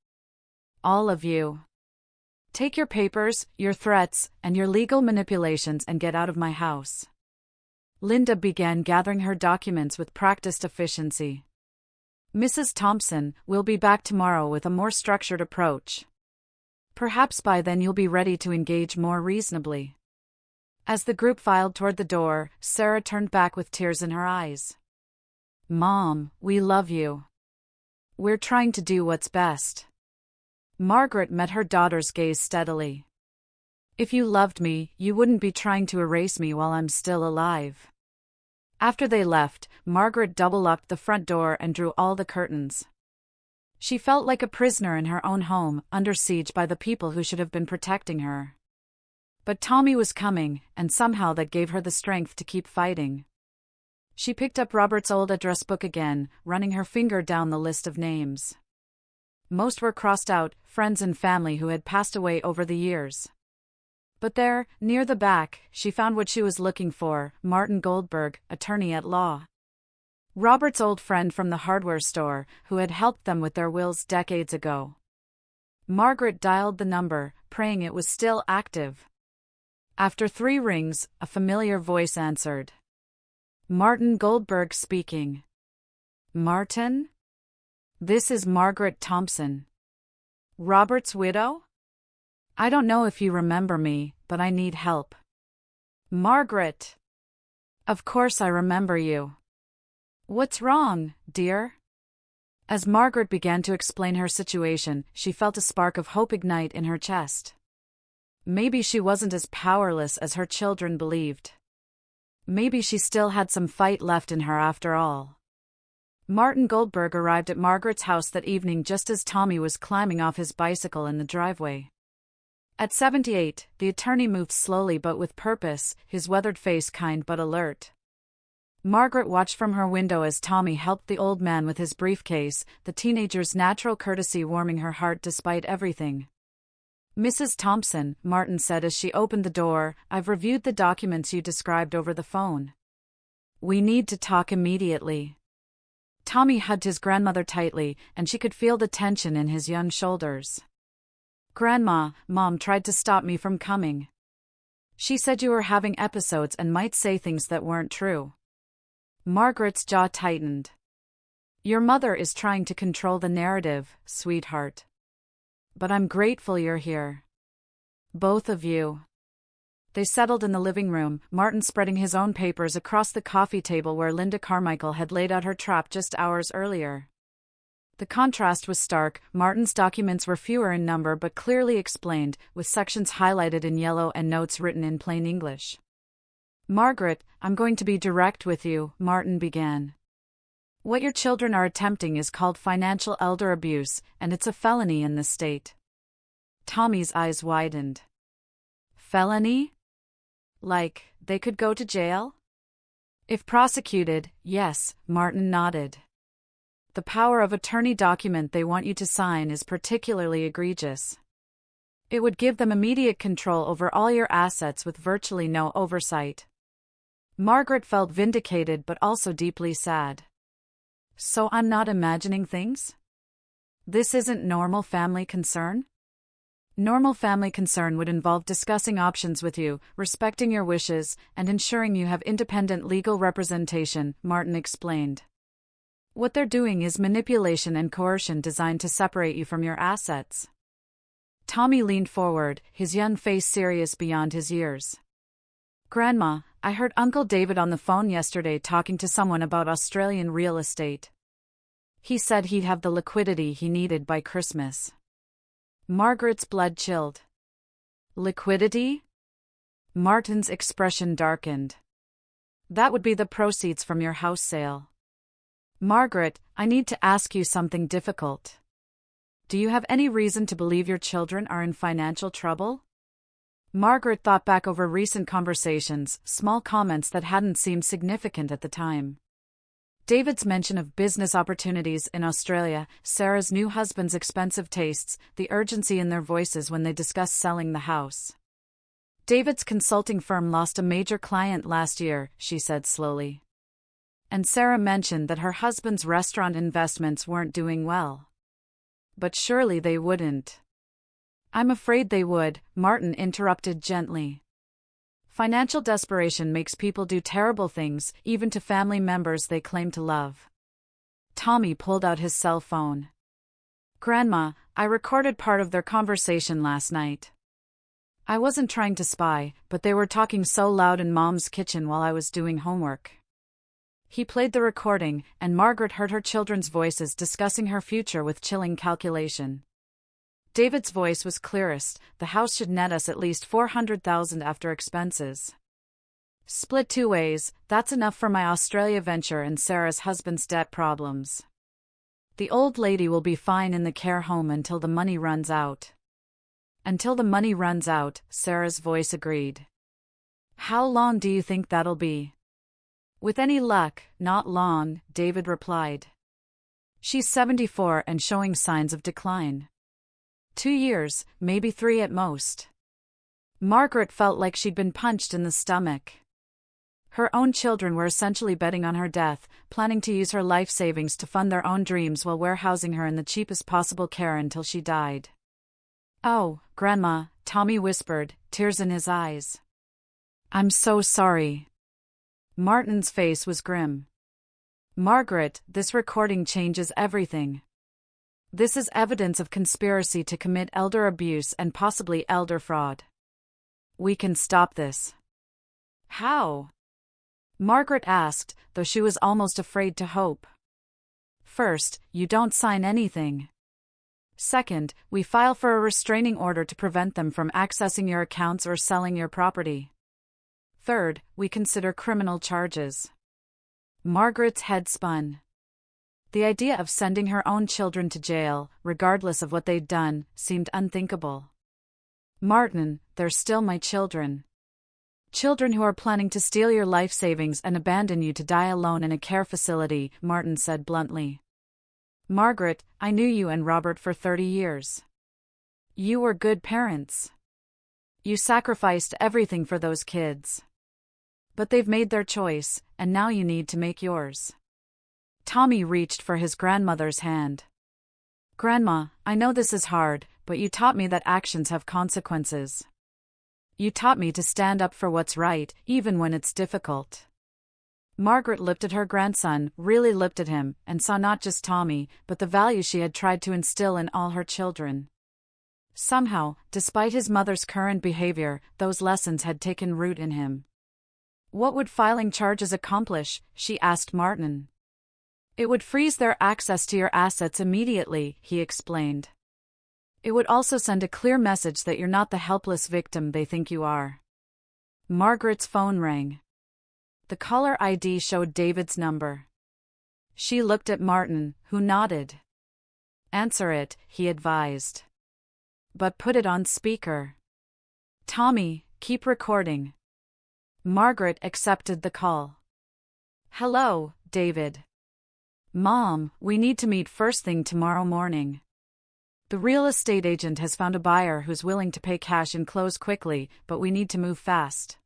All of you. Take your papers, your threats, and your legal manipulations and get out of my house." Linda began gathering her documents with practiced efficiency. "Mrs. Thompson, we'll be back tomorrow with a more structured approach. Perhaps by then you'll be ready to engage more reasonably." As the group filed toward the door, Sarah turned back with tears in her eyes. "Mom, we love you. We're trying to do what's best." Margaret met her daughter's gaze steadily. "If you loved me, you wouldn't be trying to erase me while I'm still alive." After they left, Margaret double-locked the front door and drew all the curtains. She felt like a prisoner in her own home, under siege by the people who should have been protecting her. But Tommy was coming, and somehow that gave her the strength to keep fighting. She picked up Robert's old address book again, running her finger down the list of names. Most were crossed out, friends and family who had passed away over the years. But there, near the back, she found what she was looking for: Martin Goldberg, attorney at law. Robert's old friend from the hardware store, who had helped them with their wills decades ago. Margaret dialed the number, praying it was still active. After 3 rings, a familiar voice answered. "Martin Goldberg speaking." "Martin? This is Margaret Thompson. Robert's widow? I don't know if you remember me, but I need help." "Margaret! Of course I remember you. What's wrong, dear?" As Margaret began to explain her situation, she felt a spark of hope ignite in her chest. Maybe she wasn't as powerless as her children believed. Maybe she still had some fight left in her after all. Martin Goldberg arrived at Margaret's house that evening just as Tommy was climbing off his bicycle in the driveway. At 78, the attorney moved slowly but with purpose, his weathered face kind but alert. Margaret watched from her window as Tommy helped the old man with his briefcase, the teenager's natural courtesy warming her heart despite everything. Mrs. Thompson, Martin said as she opened the door, I've reviewed the documents you described over the phone. We need to talk immediately. Tommy hugged his grandmother tightly, and she could feel the tension in his young shoulders. Grandma, Mom tried to stop me from coming. She said you were having episodes and might say things that weren't true. Margaret's jaw tightened. Your mother is trying to control the narrative, sweetheart. But I'm grateful you're here. Both of you. They settled in the living room, Martin spreading his own papers across the coffee table where Linda Carmichael had laid out her trap just hours earlier. The contrast was stark. Martin's documents were fewer in number but clearly explained, with sections highlighted in yellow and notes written in plain English. Margaret, I'm going to be direct with you, Martin began. What your children are attempting is called financial elder abuse, and it's a felony in this state. Tommy's eyes widened. Felony? Like, they could go to jail? If prosecuted, yes, Martin nodded. The power of attorney document they want you to sign is particularly egregious. It would give them immediate control over all your assets with virtually no oversight. Margaret felt vindicated but also deeply sad. So I'm not imagining things? This isn't normal family concern? Normal family concern would involve discussing options with you, respecting your wishes, and ensuring you have independent legal representation, Martin explained. What they're doing is manipulation and coercion designed to separate you from your assets. Tommy leaned forward, his young face serious beyond his years. Grandma, I heard Uncle David on the phone yesterday talking to someone about Australian real estate. He said he'd have the liquidity he needed by Christmas. Margaret's blood chilled. Liquidity? Martin's expression darkened. That would be the proceeds from your house sale. Margaret, I need to ask you something difficult. Do you have any reason to believe your children are in financial trouble? Margaret thought back over recent conversations, small comments that hadn't seemed significant at the time. David's mention of business opportunities in Australia, Sarah's new husband's expensive tastes, the urgency in their voices when they discussed selling the house. David's consulting firm lost a major client last year, she said slowly. And Sarah mentioned that her husband's restaurant investments weren't doing well. But surely they wouldn't. I'm afraid they would, Martin interrupted gently. Financial desperation makes people do terrible things, even to family members they claim to love. Tommy pulled out his cell phone. Grandma, I recorded part of their conversation last night. I wasn't trying to spy, but they were talking so loud in Mom's kitchen while I was doing homework. He played the recording, and Margaret heard her children's voices discussing her future with chilling calculation. David's voice was clearest. The house should net us at least $400,000 after expenses. Split 2 ways, that's enough for my Australia venture and Sarah's husband's debt problems. The old lady will be fine in the care home until the money runs out. Until the money runs out, Sarah's voice agreed. How long do you think that'll be? With any luck, not long, David replied. She's 74 and showing signs of decline. 2 years, maybe 3 at most. Margaret felt like she'd been punched in the stomach. Her own children were essentially betting on her death, planning to use her life savings to fund their own dreams while warehousing her in the cheapest possible care until she died. Oh, Grandma, Tommy whispered, tears in his eyes. I'm so sorry. Martin's face was grim. Margaret, this recording changes everything. This is evidence of conspiracy to commit elder abuse and possibly elder fraud. We can stop this. How? Margaret asked, though she was almost afraid to hope. First, you don't sign anything. Second, we file for a restraining order to prevent them from accessing your accounts or selling your property. Third, we consider criminal charges. Margaret's head spun. The idea of sending her own children to jail, regardless of what they'd done, seemed unthinkable. Martin, they're still my children. Children who are planning to steal your life savings and abandon you to die alone in a care facility, Martin said bluntly. Margaret, I knew you and Robert for 30 years. You were good parents. You sacrificed everything for those kids. But they've made their choice, and now you need to make yours. Tommy reached for his grandmother's hand. Grandma, I know this is hard, but you taught me that actions have consequences. You taught me to stand up for what's right, even when it's difficult. Margaret looked at her grandson, really looked at him, and saw not just Tommy, but the values she had tried to instill in all her children. Somehow, despite his mother's current behavior, those lessons had taken root in him. What would filing charges accomplish? She asked Martin. It would freeze their access to your assets immediately, he explained. It would also send a clear message that you're not the helpless victim they think you are. Margaret's phone rang. The caller ID showed David's number. She looked at Martin, who nodded. Answer it, he advised. But put it on speaker. Tommy, keep recording. Margaret accepted the call. Hello, David. Mom, we need to meet first thing tomorrow morning. The real estate agent has found a buyer who's willing to pay cash and close quickly, but we need to move fast.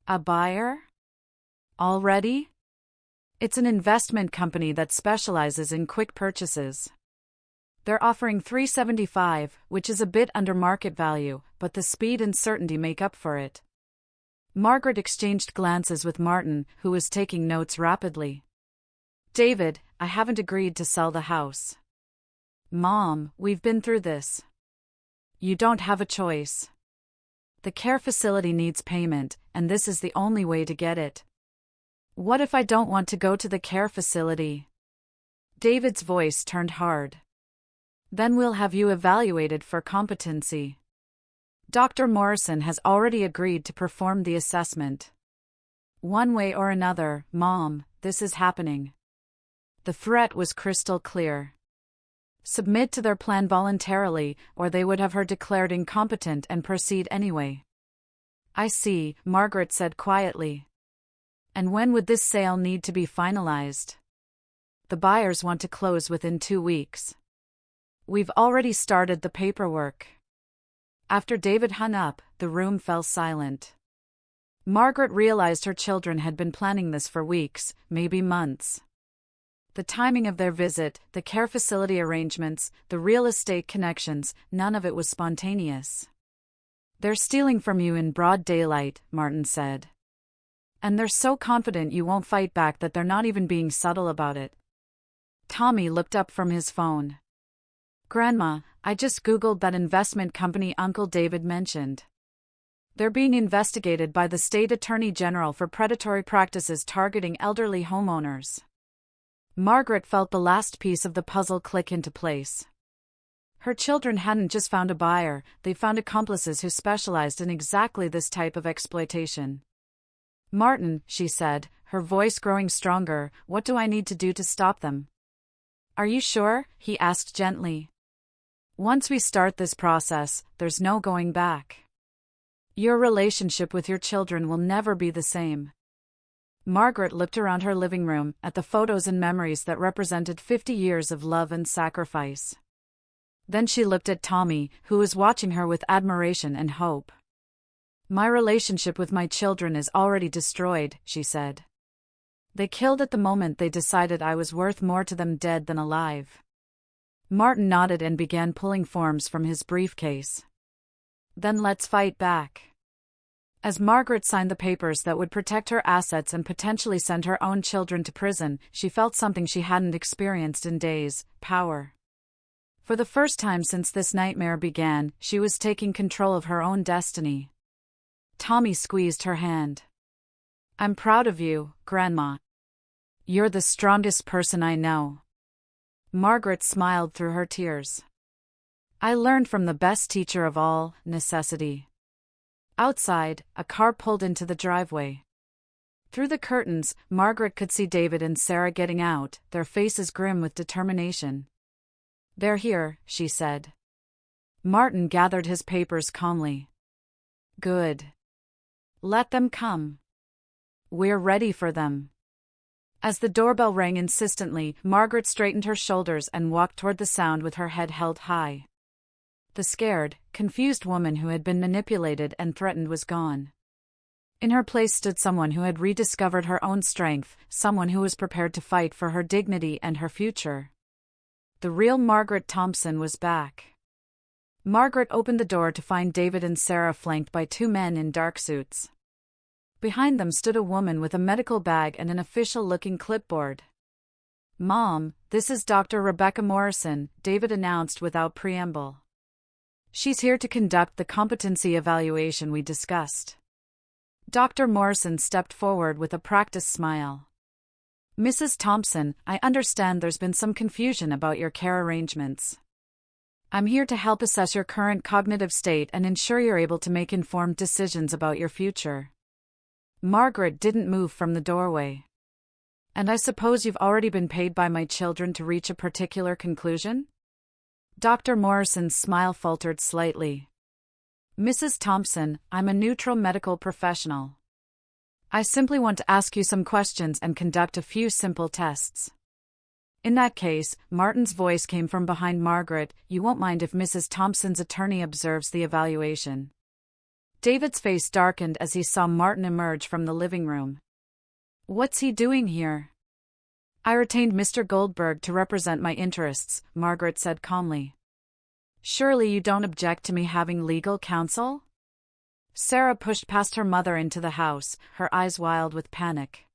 A buyer? Already? It's an investment company that specializes in quick purchases. They're offering $375, which is a bit under market value, but the speed and certainty make up for it. Margaret exchanged glances with Martin, who was taking notes rapidly. David, I haven't agreed to sell the house. Mom, we've been through this. You don't have a choice. The care facility needs payment, and this is the only way to get it. What if I don't want to go to the care facility? David's voice turned hard. Then we'll have you evaluated for competency. Dr. Morrison has already agreed to perform the assessment. One way or another, Mom, this is happening. The threat was crystal clear. Submit to their plan voluntarily, or they would have her declared incompetent and proceed anyway. I see, Margaret said quietly. And when would this sale need to be finalized? The buyers want to close within 2 weeks. We've already started the paperwork. After David hung up, the room fell silent. Margaret realized her children had been planning this for weeks, maybe months. The timing of their visit, the care facility arrangements, the real estate connections, none of it was spontaneous. They're stealing from you in broad daylight, Martin said. And they're so confident you won't fight back that they're not even being subtle about it. Tommy looked up from his phone. Grandma, I just Googled that investment company Uncle David mentioned. They're being investigated by the state attorney general for predatory practices targeting elderly homeowners. Margaret felt the last piece of the puzzle click into place. Her children hadn't just found a buyer, they'd found accomplices who specialized in exactly this type of exploitation. Martin, she said, her voice growing stronger, what do I need to do to stop them? Are you sure? He asked gently. Once we start this process, there's no going back. Your relationship with your children will never be the same. Margaret looked around her living room, at the photos and memories that represented 50 years of love and sacrifice. Then she looked at Tommy, who was watching her with admiration and hope. My relationship with my children is already destroyed, she said. They killed at the moment they decided I was worth more to them dead than alive. Martin nodded and began pulling forms from his briefcase. Then let's fight back. As Margaret signed the papers that would protect her assets and potentially send her own children to prison, she felt something she hadn't experienced in days: power. For the first time since this nightmare began, she was taking control of her own destiny. Tommy squeezed her hand. I'm proud of you, Grandma. You're the strongest person I know. Margaret smiled through her tears. I learned from the best teacher of all, necessity. Outside, a car pulled into the driveway. Through the curtains, Margaret could see David and Sarah getting out, their faces grim with determination. They're here, she said. Martin gathered his papers calmly. Good. Let them come. We're ready for them. As the doorbell rang insistently, Margaret straightened her shoulders and walked toward the sound with her head held high. The scared, confused woman who had been manipulated and threatened was gone. In her place stood someone who had rediscovered her own strength, someone who was prepared to fight for her dignity and her future. The real Margaret Thompson was back. Margaret opened the door to find David and Sarah flanked by two men in dark suits. Behind them stood a woman with a medical bag and an official-looking clipboard. "Mom, this is Dr. Rebecca Morrison," David announced without preamble. "She's here to conduct the competency evaluation we discussed." Dr. Morrison stepped forward with a practiced smile. "Mrs. Thompson, I understand there's been some confusion about your care arrangements. I'm here to help assess your current cognitive state and ensure you're able to make informed decisions about your future." Margaret didn't move from the doorway. "And I suppose you've already been paid by my children to reach a particular conclusion?" Dr. Morrison's smile faltered slightly. "Mrs. Thompson, I'm a neutral medical professional. I simply want to ask you some questions and conduct a few simple tests." "In that case," Martin's voice came from behind Margaret, "you won't mind if Mrs. Thompson's attorney observes the evaluation." David's face darkened as he saw Martin emerge from the living room. "What's he doing here?" "I retained Mr. Goldberg to represent my interests," Margaret said calmly. "Surely you don't object to me having legal counsel?" Sarah pushed past her mother into the house, her eyes wild with panic.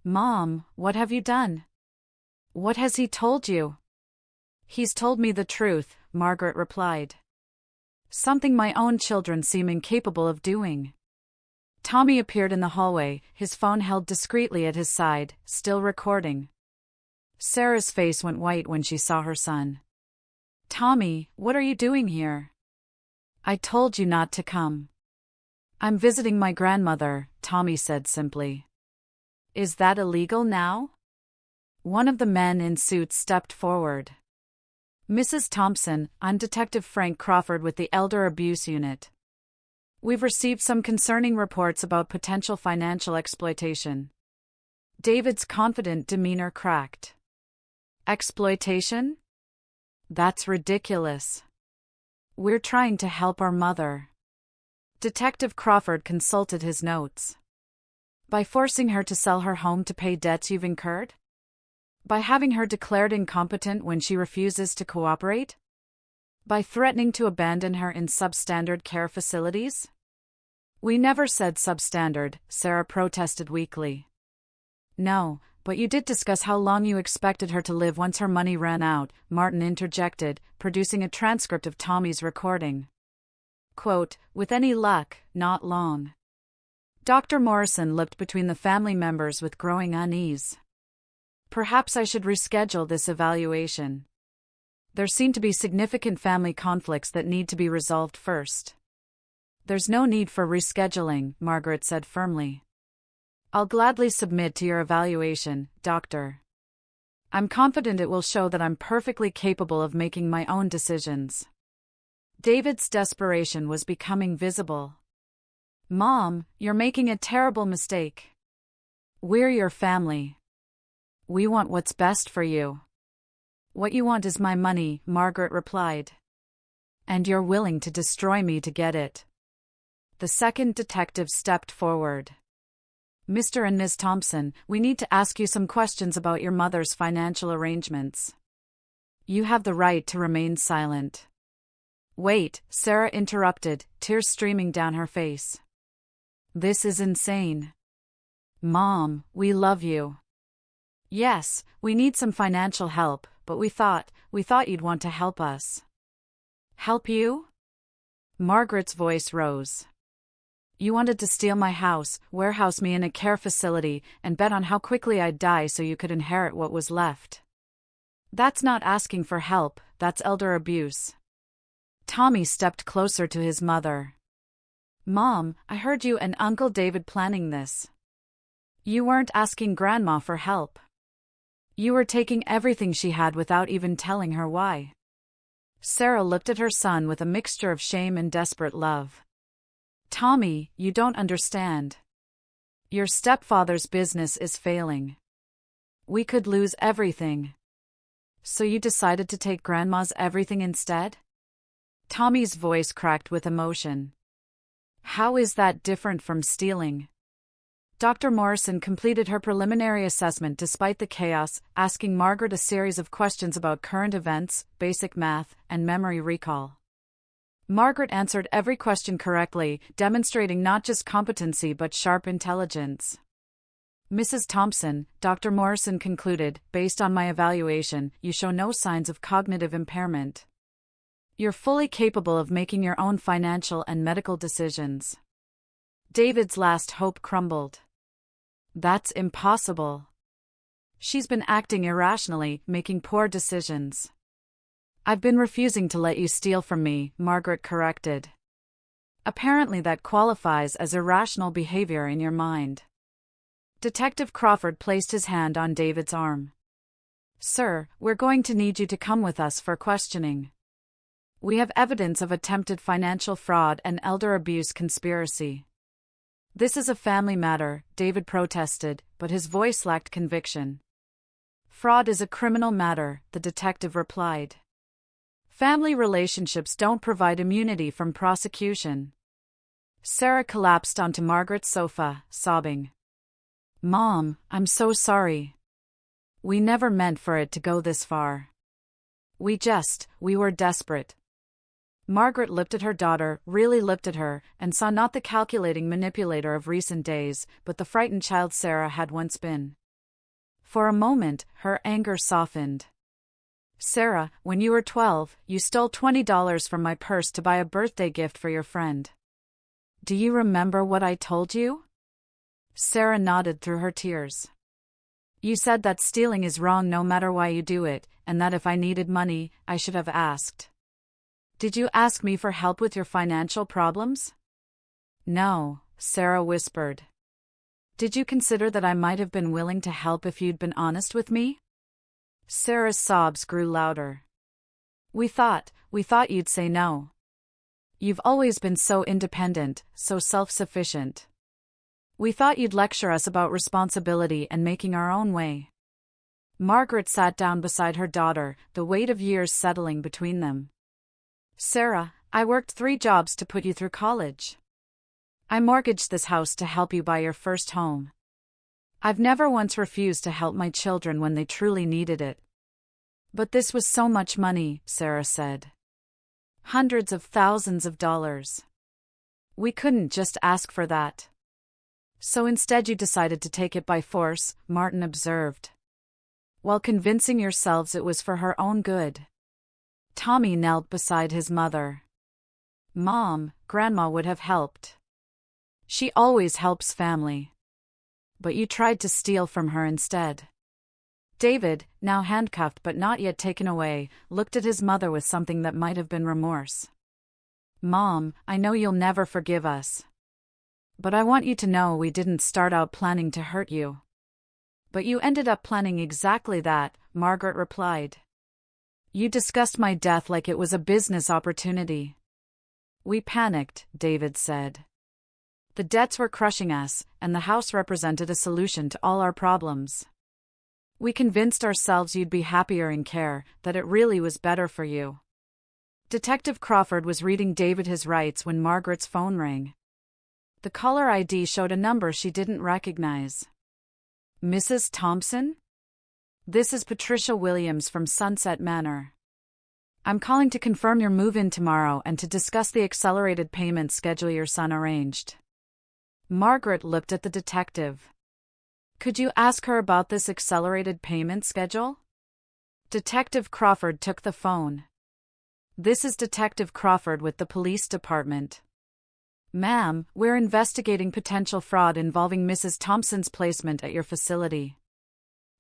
"Mom, what have you done? What has he told you?" "He's told me the truth," Margaret replied. "Something my own children seem incapable of doing." Tommy appeared in the hallway, his phone held discreetly at his side, still recording. Sarah's face went white when she saw her son. "Tommy, what are you doing here?" "I told you not to come." "I'm visiting my grandmother," Tommy said simply. "Is that illegal now?" One of the men in suits stepped forward. "Mrs. Thompson, I'm Detective Frank Crawford with the Elder Abuse Unit. We've received some concerning reports about potential financial exploitation." David's confident demeanor cracked. "Exploitation? That's ridiculous. We're trying to help our mother." Detective Crawford consulted his notes. "By forcing her to sell her home to pay debts you've incurred? By having her declared incompetent when she refuses to cooperate? By threatening to abandon her in substandard care facilities?" "We never said substandard," Sarah protested weakly. "No, but you did discuss how long you expected her to live once her money ran out," Martin interjected, producing a transcript of Tommy's recording. Quote, "With any luck, not long." Dr. Morrison looked between the family members with growing unease. "Perhaps I should reschedule this evaluation. There seem to be significant family conflicts that need to be resolved first." "There's no need for rescheduling," Margaret said firmly. "I'll gladly submit to your evaluation, Doctor. I'm confident it will show that I'm perfectly capable of making my own decisions." David's desperation was becoming visible. "Mom, you're making a terrible mistake. We're your family. We want what's best for you." "What you want is my money," Margaret replied. "And you're willing to destroy me to get it." The second detective stepped forward. "Mr. and Ms. Thompson, we need to ask you some questions about your mother's financial arrangements." "You have the right to remain silent." "Wait," Sarah interrupted, tears streaming down her face. "This is insane. Mom, we love you. Yes, we need some financial help, but we thought you'd want to help us." "Help you?" Margaret's voice rose. "You wanted to steal my house, warehouse me in a care facility, and bet on how quickly I'd die so you could inherit what was left. That's not asking for help, that's elder abuse." Tommy stepped closer to his mother. "Mom, I heard you and Uncle David planning this. You weren't asking Grandma for help. You were taking everything she had without even telling her why." Sarah looked at her son with a mixture of shame and desperate love. "Tommy, you don't understand. Your stepfather's business is failing. We could lose everything. So you decided to take Grandma's everything instead?" Tommy's voice cracked with emotion. How is that different from stealing? Dr. Morrison completed her preliminary assessment despite the chaos, asking Margaret a series of questions about current events, basic math, and memory recall. Margaret answered every question correctly, demonstrating not just competency but sharp intelligence. Mrs. Thompson, Dr. Morrison concluded, based on my evaluation, you show no signs of cognitive impairment. You're fully capable of making your own financial and medical decisions. David's last hope crumbled. That's impossible. She's been acting irrationally, making poor decisions. I've been refusing to let you steal from me, Margaret corrected. Apparently that qualifies as irrational behavior in your mind. Detective Crawford placed his hand on David's arm. Sir, we're going to need you to come with us for questioning. We have evidence of attempted financial fraud and elder abuse conspiracy. This is a family matter, David protested, but his voice lacked conviction. Fraud is a criminal matter, the detective replied. Family relationships don't provide immunity from prosecution. Sarah collapsed onto Margaret's sofa, sobbing. Mom, I'm so sorry. We never meant for it to go this far. We were desperate. Margaret looked at her daughter, really looked at her, and saw not the calculating manipulator of recent days, but the frightened child Sarah had once been. For a moment, her anger softened. Sarah, when you were 12, you stole $20 from my purse to buy a birthday gift for your friend. Do you remember what I told you? Sarah nodded through her tears. You said that stealing is wrong no matter why you do it, and that if I needed money, I should have asked. Did you ask me for help with your financial problems? No, Sarah whispered. Did you consider that I might have been willing to help if you'd been honest with me? Sarah's sobs grew louder. We thought you'd say no. You've always been so independent, so self-sufficient. We thought you'd lecture us about responsibility and making our own way. Margaret sat down beside her daughter, the weight of years settling between them. Sarah, I worked 3 jobs to put you through college. I mortgaged this house to help you buy your first home. I've never once refused to help my children when they truly needed it. But this was so much money, Sarah said. Hundreds of thousands of dollars. We couldn't just ask for that. So instead you decided to take it by force, Martin observed. While convincing yourselves it was for her own good. Tommy knelt beside his mother. Mom, Grandma would have helped. She always helps family. But you tried to steal from her instead. David, now handcuffed but not yet taken away, looked at his mother with something that might have been remorse. Mom, I know you'll never forgive us. But I want you to know we didn't start out planning to hurt you. But you ended up planning exactly that, Margaret replied. You discussed my death like it was a business opportunity. We panicked, David said. The debts were crushing us, and the house represented a solution to all our problems. We convinced ourselves you'd be happier in care, that it really was better for you. Detective Crawford was reading David his rights when Margaret's phone rang. The caller ID showed a number she didn't recognize. Mrs. Thompson? This is Patricia Williams from Sunset Manor. I'm calling to confirm your move-in tomorrow and to discuss the accelerated payment schedule your son arranged. Margaret looked at the detective. Could you ask her about this accelerated payment schedule? Detective Crawford took the phone. This is Detective Crawford with the police department. Ma'am, we're investigating potential fraud involving Mrs. Thompson's placement at your facility.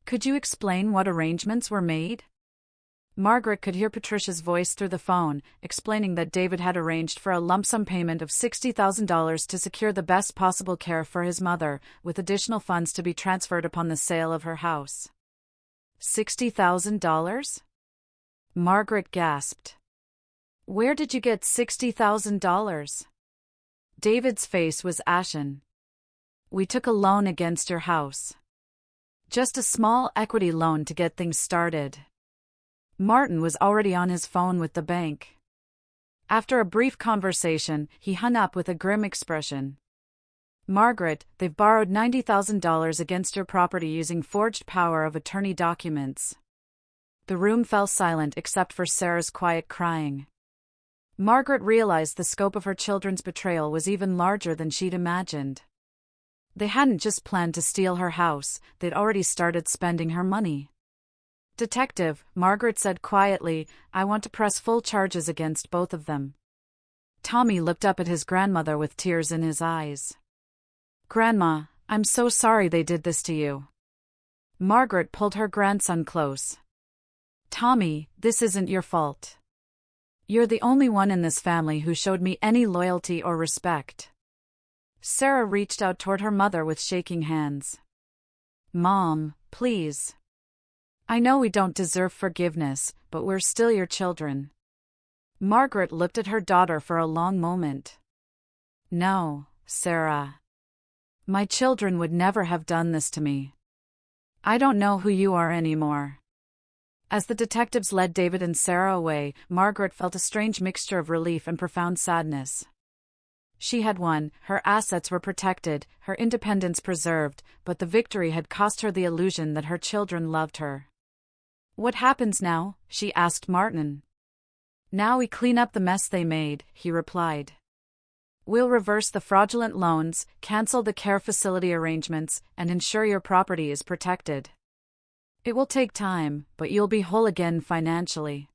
Could you explain what arrangements were made? Margaret could hear Patricia's voice through the phone, explaining that David had arranged for a lump sum payment of $60,000 to secure the best possible care for his mother, with additional funds to be transferred upon the sale of her house. $60,000? Margaret gasped. Where did you get $60,000? David's face was ashen. We took a loan against your house. Just a small equity loan to get things started. Martin was already on his phone with the bank. After a brief conversation, he hung up with a grim expression. Margaret, they've borrowed $90,000 against your property using forged power of attorney documents. The room fell silent except for Sarah's quiet crying. Margaret realized the scope of her children's betrayal was even larger than she'd imagined. They hadn't just planned to steal her house, they'd already started spending her money. Detective, Margaret said quietly, I want to press full charges against both of them. Tommy looked up at his grandmother with tears in his eyes. Grandma, I'm so sorry they did this to you. Margaret pulled her grandson close. Tommy, this isn't your fault. You're the only one in this family who showed me any loyalty or respect. Sarah reached out toward her mother with shaking hands. Mom, please. I know we don't deserve forgiveness, but we're still your children. Margaret looked at her daughter for a long moment. No, Sarah. My children would never have done this to me. I don't know who you are anymore. As the detectives led David and Sarah away, Margaret felt a strange mixture of relief and profound sadness. She had won, her assets were protected, her independence preserved, but the victory had cost her the illusion that her children loved her. What happens now? She asked Martin. Now we clean up the mess they made, he replied. We'll reverse the fraudulent loans, cancel the care facility arrangements, and ensure your property is protected. It will take time, but you'll be whole again financially.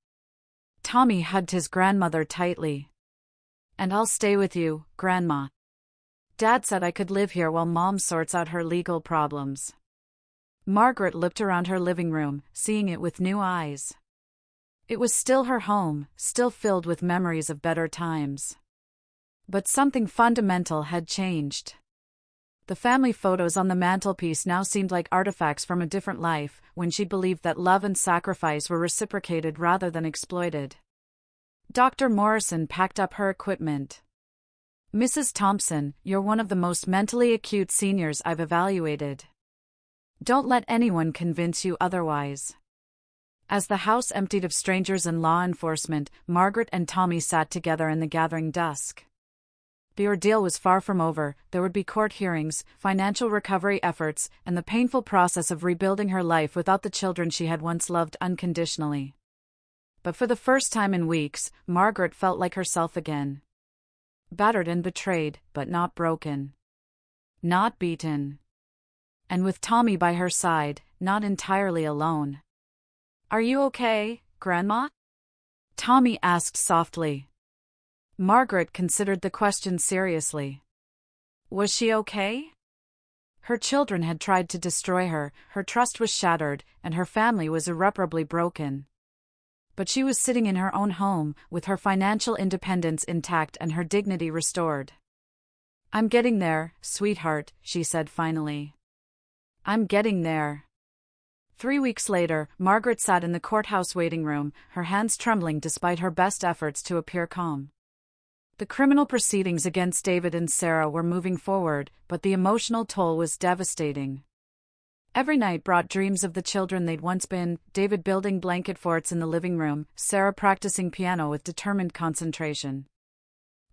Tommy hugged his grandmother tightly. And I'll stay with you, Grandma. Dad said I could live here while Mom sorts out her legal problems. Margaret looked around her living room, seeing it with new eyes. It was still her home, still filled with memories of better times. But something fundamental had changed. The family photos on the mantelpiece now seemed like artifacts from a different life, when she believed that love and sacrifice were reciprocated rather than exploited. Dr. Morrison packed up her equipment. Mrs. Thompson, you're one of the most mentally acute seniors I've evaluated. Don't let anyone convince you otherwise. As the house emptied of strangers and law enforcement, Margaret and Tommy sat together in the gathering dusk. The ordeal was far from over. There would be court hearings, financial recovery efforts, and the painful process of rebuilding her life without the children she had once loved unconditionally. But for the first time in weeks, Margaret felt like herself again. Battered and betrayed, but not broken. Not beaten. And with Tommy by her side, not entirely alone. Are you okay, Grandma? Tommy asked softly. Margaret considered the question seriously. Was she okay? Her children had tried to destroy her, her trust was shattered, and her family was irreparably broken. But she was sitting in her own home, with her financial independence intact and her dignity restored. I'm getting there, sweetheart, she said finally. I'm getting there. 3 weeks later, Margaret sat in the courthouse waiting room, her hands trembling despite her best efforts to appear calm. The criminal proceedings against David and Sarah were moving forward, but the emotional toll was devastating. Every night brought dreams of the children they'd once been, David building blanket forts in the living room, Sarah practicing piano with determined concentration.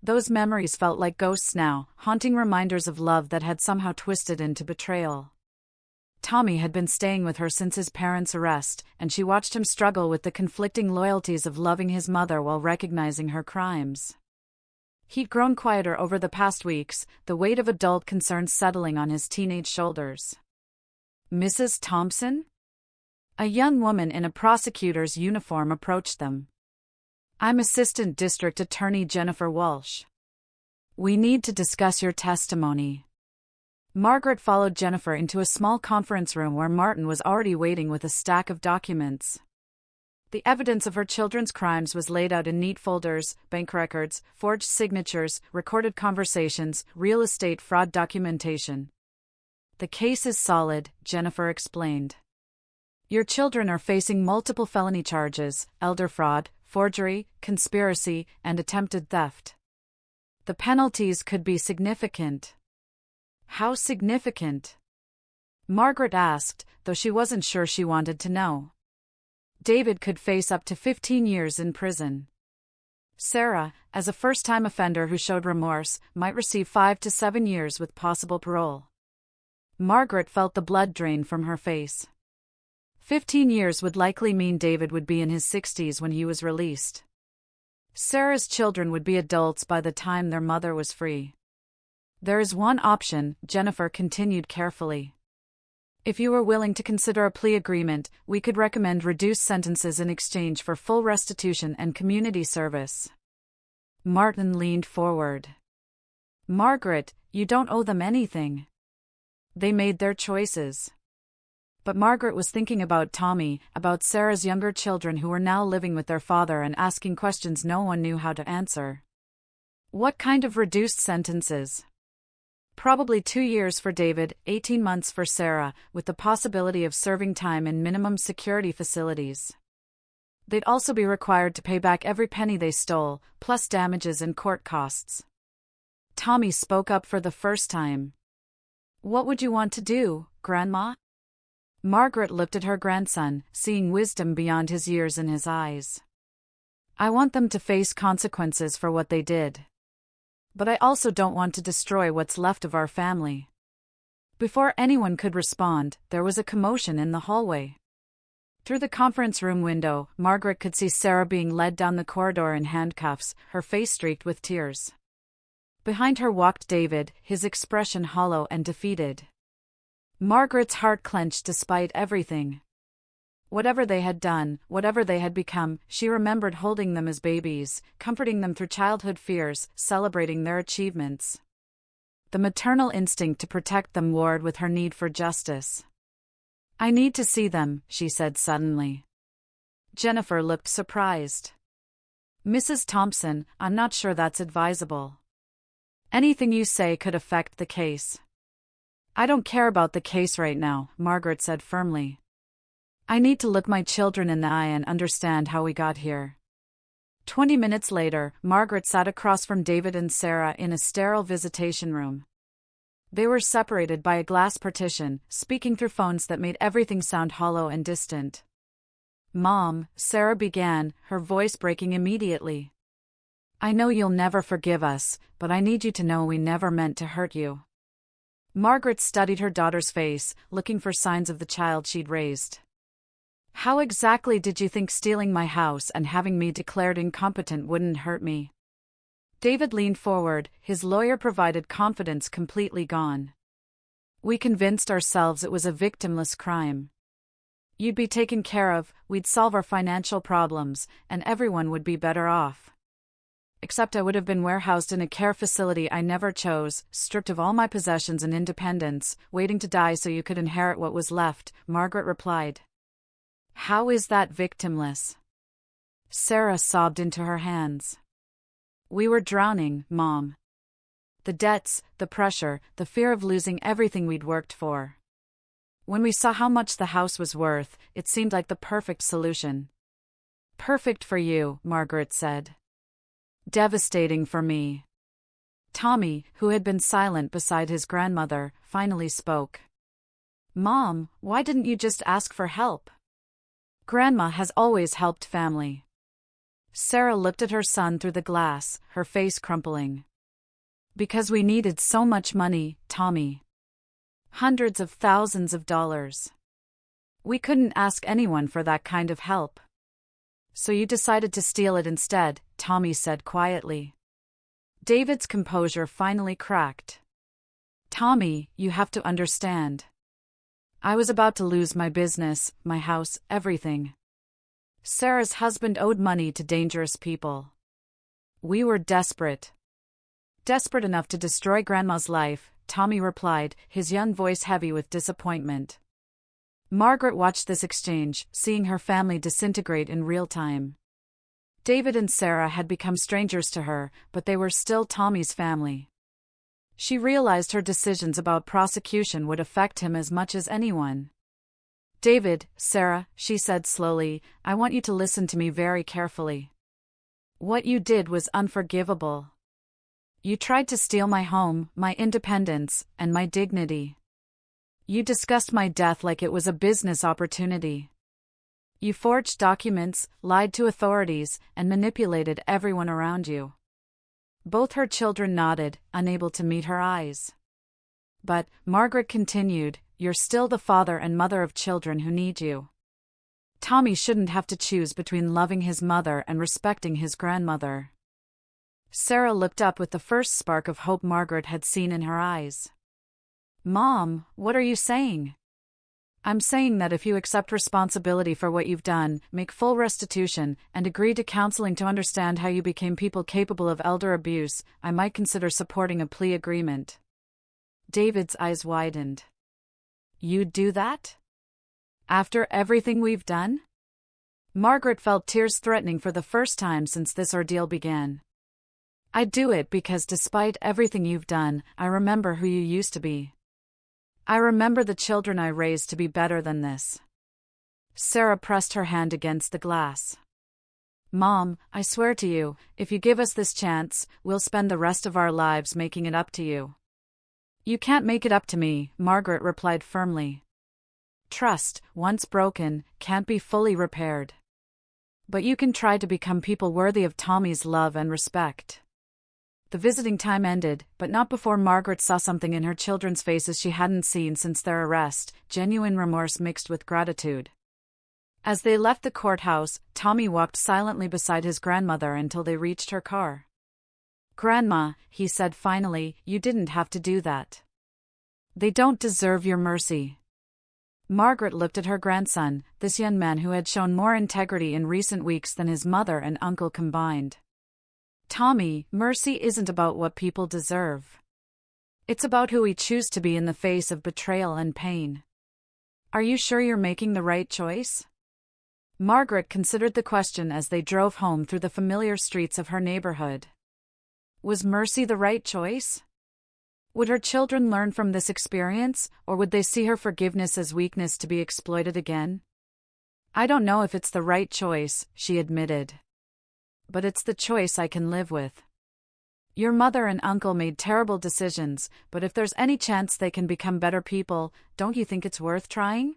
Those memories felt like ghosts now, haunting reminders of love that had somehow twisted into betrayal. Tommy had been staying with her since his parents' arrest, and she watched him struggle with the conflicting loyalties of loving his mother while recognizing her crimes. He'd grown quieter over the past weeks, the weight of adult concerns settling on his teenage shoulders. Mrs. Thompson? A young woman in a prosecutor's uniform approached them. I'm Assistant District Attorney Jennifer Walsh. We need to discuss your testimony. Margaret followed Jennifer into a small conference room where Martin was already waiting with a stack of documents. The evidence of her children's crimes was laid out in neat folders, bank records, forged signatures, recorded conversations, real estate fraud documentation. The case is solid, Jennifer explained. Your children are facing multiple felony charges: elder fraud, forgery, conspiracy, and attempted theft. The penalties could be significant. How significant? Margaret asked, though she wasn't sure she wanted to know. David could face up to 15 years in prison. Sarah, as a first-time offender who showed remorse, might receive 5 to 7 years with possible parole. Margaret felt the blood drain from her face. 15 years would likely mean David would be in his 60s when he was released. Sarah's children would be adults by the time their mother was free. There is one option, Jennifer continued carefully. If you were willing to consider a plea agreement, we could recommend reduced sentences in exchange for full restitution and community service. Martin leaned forward. Margaret, you don't owe them anything. They made their choices. But Margaret was thinking about Tommy, about Sarah's younger children who were now living with their father and asking questions no one knew how to answer. What kind of reduced sentences? Probably 2 years for David, 18 months for Sarah, with the possibility of serving time in minimum security facilities. They'd also be required to pay back every penny they stole, plus damages and court costs. Tommy spoke up for the first time. What would you want to do, Grandma? Margaret looked at her grandson, seeing wisdom beyond his years in his eyes. I want them to face consequences for what they did. But I also don't want to destroy what's left of our family. Before anyone could respond, there was a commotion in the hallway. Through the conference room window, Margaret could see Sarah being led down the corridor in handcuffs, her face streaked with tears. Behind her walked David, his expression hollow and defeated. Margaret's heart clenched despite everything. Whatever they had done, whatever they had become, she remembered holding them as babies, comforting them through childhood fears, celebrating their achievements. The maternal instinct to protect them warred with her need for justice. I need to see them, she said suddenly. Jennifer looked surprised. Mrs. Thompson, I'm not sure that's advisable. Anything you say could affect the case. I don't care about the case right now, Margaret said firmly. I need to look my children in the eye and understand how we got here. 20 minutes later, Margaret sat across from David and Sarah in a sterile visitation room. They were separated by a glass partition, speaking through phones that made everything sound hollow and distant. Mom, Sarah began, her voice breaking immediately. I know you'll never forgive us, but I need you to know we never meant to hurt you. Margaret studied her daughter's face, looking for signs of the child she'd raised. How exactly did you think stealing my house and having me declared incompetent wouldn't hurt me? David leaned forward, his lawyer-provided confidence completely gone. We convinced ourselves it was a victimless crime. You'd be taken care of, we'd solve our financial problems, and everyone would be better off. Except I would have been warehoused in a care facility I never chose, stripped of all my possessions and independence, waiting to die so you could inherit what was left, Margaret replied. How is that victimless? Sarah sobbed into her hands. We were drowning, Mom. The debts, the pressure, the fear of losing everything we'd worked for. When we saw how much the house was worth, it seemed like the perfect solution. Perfect for you, Margaret said. Devastating for me. Tommy, who had been silent beside his grandmother, finally spoke. Mom, why didn't you just ask for help? Grandma has always helped family. Sarah looked at her son through the glass, her face crumpling. Because we needed so much money, Tommy. Hundreds of thousands of dollars. We couldn't ask anyone for that kind of help. So you decided to steal it instead, Tommy said quietly. David's composure finally cracked. Tommy, you have to understand. I was about to lose my business, my house, everything. Sarah's husband owed money to dangerous people. We were desperate. Desperate enough to destroy Grandma's life, Tommy replied, his young voice heavy with disappointment. Margaret watched this exchange, seeing her family disintegrate in real time. David and Sarah had become strangers to her, but they were still Tommy's family. She realized her decisions about prosecution would affect him as much as anyone. David, Sarah, she said slowly, I want you to listen to me very carefully. What you did was unforgivable. You tried to steal my home, my independence, and my dignity. You discussed my death like it was a business opportunity. You forged documents, lied to authorities, and manipulated everyone around you. Both her children nodded, unable to meet her eyes. But, Margaret continued, you're still the father and mother of children who need you. Tommy shouldn't have to choose between loving his mother and respecting his grandmother. Sarah looked up with the first spark of hope Margaret had seen in her eyes. Mom, what are you saying? I'm saying that if you accept responsibility for what you've done, make full restitution, and agree to counseling to understand how you became people capable of elder abuse, I might consider supporting a plea agreement. David's eyes widened. You'd do that? After everything we've done? Margaret felt tears threatening for the first time since this ordeal began. I'd do it because despite everything you've done, I remember who you used to be. I remember the children I raised to be better than this. Sarah pressed her hand against the glass. Mom, I swear to you, if you give us this chance, we'll spend the rest of our lives making it up to you. You can't make it up to me, Margaret replied firmly. Trust, once broken, can't be fully repaired. But you can try to become people worthy of Tommy's love and respect. The visiting time ended, but not before Margaret saw something in her children's faces she hadn't seen since their arrest, genuine remorse mixed with gratitude. As they left the courthouse, Tommy walked silently beside his grandmother until they reached her car. Grandma, he said finally, you didn't have to do that. They don't deserve your mercy. Margaret looked at her grandson, this young man who had shown more integrity in recent weeks than his mother and uncle combined. Tommy, mercy isn't about what people deserve. It's about who we choose to be in the face of betrayal and pain. Are you sure you're making the right choice? Margaret considered the question as they drove home through the familiar streets of her neighborhood. Was mercy the right choice? Would her children learn from this experience, or would they see her forgiveness as weakness to be exploited again? I don't know if it's the right choice, she admitted. But it's the choice I can live with. Your mother and uncle made terrible decisions, but if there's any chance they can become better people, don't you think it's worth trying?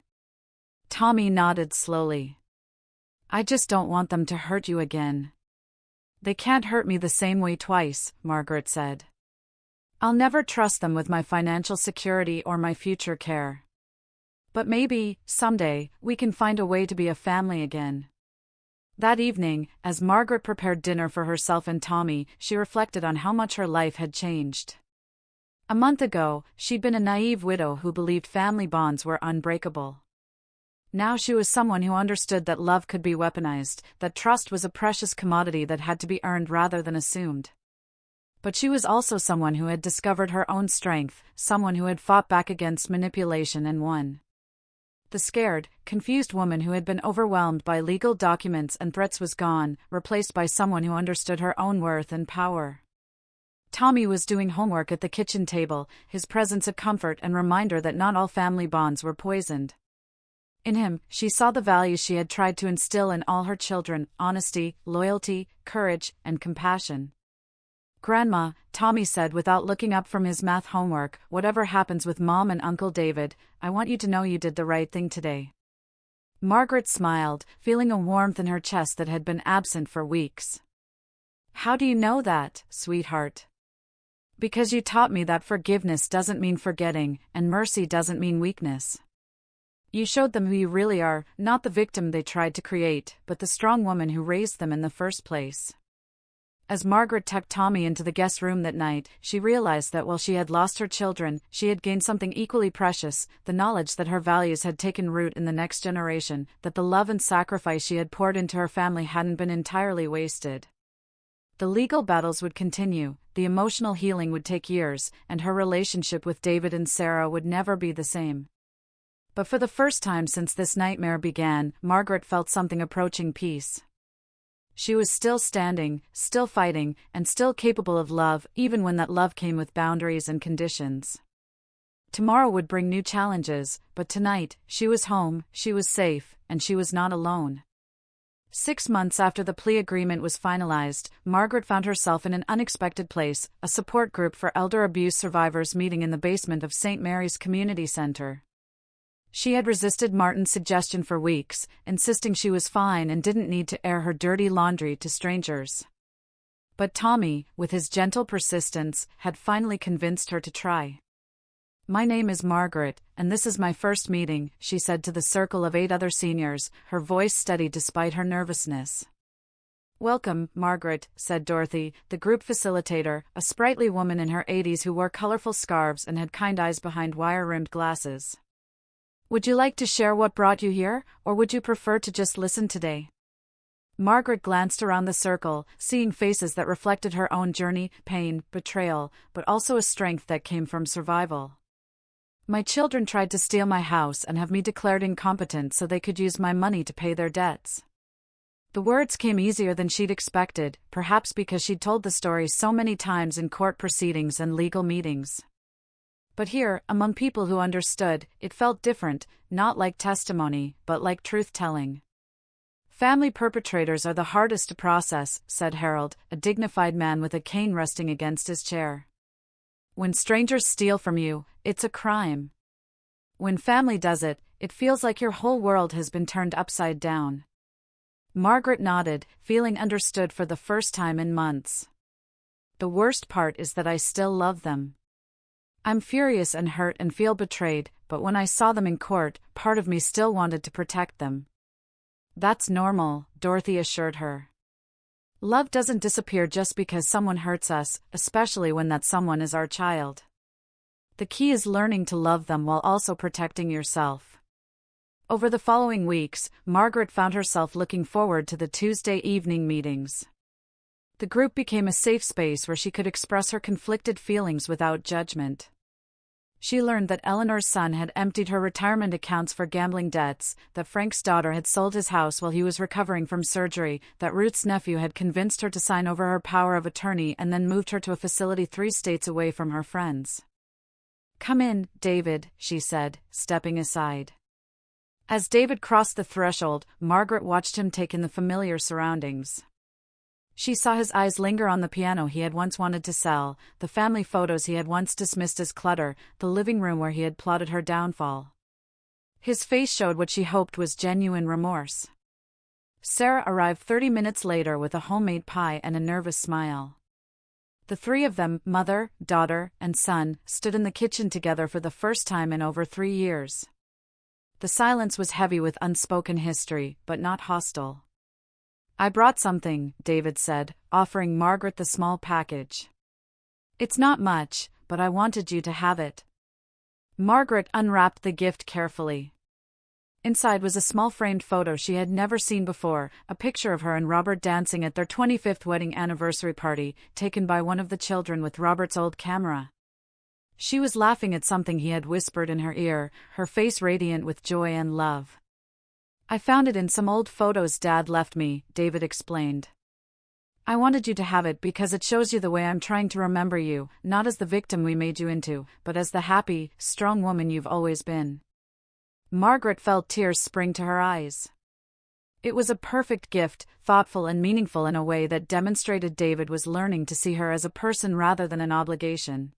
Tommy nodded slowly. I just don't want them to hurt you again. They can't hurt me the same way twice, Margaret said. I'll never trust them with my financial security or my future care. But maybe, someday, we can find a way to be a family again. That evening, as Margaret prepared dinner for herself and Tommy, she reflected on how much her life had changed. A month ago, she'd been a naive widow who believed family bonds were unbreakable. Now she was someone who understood that love could be weaponized, that trust was a precious commodity that had to be earned rather than assumed. But she was also someone who had discovered her own strength, someone who had fought back against manipulation and won. The scared, confused woman who had been overwhelmed by legal documents and threats was gone, replaced by someone who understood her own worth and power. Tommy was doing homework at the kitchen table, his presence a comfort and reminder that not all family bonds were poisoned. In him, she saw the values she had tried to instill in all her children: honesty, loyalty, courage, and compassion. Grandma, Tommy said without looking up from his math homework, whatever happens with Mom and Uncle David, I want you to know you did the right thing today. Margaret smiled, feeling a warmth in her chest that had been absent for weeks. How do you know that, sweetheart? Because you taught me that forgiveness doesn't mean forgetting, and mercy doesn't mean weakness. You showed them who you really are, not the victim they tried to create, but the strong woman who raised them in the first place. As Margaret tucked Tommy into the guest room that night, she realized that while she had lost her children, she had gained something equally precious, the knowledge that her values had taken root in the next generation, that the love and sacrifice she had poured into her family hadn't been entirely wasted. The legal battles would continue, the emotional healing would take years, and her relationship with David and Sarah would never be the same. But for the first time since this nightmare began, Margaret felt something approaching peace. She was still standing, still fighting, and still capable of love, even when that love came with boundaries and conditions. Tomorrow would bring new challenges, but tonight, she was home, she was safe, and she was not alone. 6 months after the plea agreement was finalized, Margaret found herself in an unexpected place, a support group for elder abuse survivors meeting in the basement of St. Mary's Community Center. She had resisted Martin's suggestion for weeks, insisting she was fine and didn't need to air her dirty laundry to strangers. But Tommy, with his gentle persistence, had finally convinced her to try. "My name is Margaret, and this is my first meeting," she said to the circle of 8 other seniors, her voice steady despite her nervousness. "Welcome, Margaret," said Dorothy, the group facilitator, a sprightly woman in her 80s who wore colorful scarves and had kind eyes behind wire-rimmed glasses. "Would you like to share what brought you here, or would you prefer to just listen today?" Margaret glanced around the circle, seeing faces that reflected her own journey, pain, betrayal, but also a strength that came from survival. "My children tried to steal my house and have me declared incompetent so they could use my money to pay their debts." The words came easier than she'd expected, perhaps because she'd told the story so many times in court proceedings and legal meetings. But here, among people who understood, it felt different, not like testimony, but like truth-telling. "Family perpetrators are the hardest to process," said Harold, a dignified man with a cane resting against his chair. "When strangers steal from you, it's a crime. When family does it, it feels like your whole world has been turned upside down." Margaret nodded, feeling understood for the first time in months. "The worst part is that I still love them. I'm furious and hurt and feel betrayed, but when I saw them in court, part of me still wanted to protect them." "That's normal," Dorothy assured her. "Love doesn't disappear just because someone hurts us, especially when that someone is our child. The key is learning to love them while also protecting yourself." Over the following weeks, Margaret found herself looking forward to the Tuesday evening meetings. The group became a safe space where she could express her conflicted feelings without judgment. She learned that Eleanor's son had emptied her retirement accounts for gambling debts, that Frank's daughter had sold his house while he was recovering from surgery, that Ruth's nephew had convinced her to sign over her power of attorney and then moved her to a facility 3 states away from her friends. "Come in, David," she said, stepping aside. As David crossed the threshold, Margaret watched him take in the familiar surroundings. She saw his eyes linger on the piano he had once wanted to sell, the family photos he had once dismissed as clutter, the living room where he had plotted her downfall. His face showed what she hoped was genuine remorse. Sarah arrived 30 minutes later with a homemade pie and a nervous smile. The 3 of them, mother, daughter, and son, stood in the kitchen together for the first time in over 3 years. The silence was heavy with unspoken history, but not hostile. "I brought something," David said, offering Margaret the small package. "It's not much, but I wanted you to have it." Margaret unwrapped the gift carefully. Inside was a small framed photo she had never seen before, a picture of her and Robert dancing at their 25th wedding anniversary party, taken by one of the children with Robert's old camera. She was laughing at something he had whispered in her ear, her face radiant with joy and love. "I found it in some old photos Dad left me," David explained. "I wanted you to have it because it shows you the way I'm trying to remember you, not as the victim we made you into, but as the happy, strong woman you've always been." Margaret felt tears spring to her eyes. It was a perfect gift, thoughtful and meaningful in a way that demonstrated David was learning to see her as a person rather than an obligation.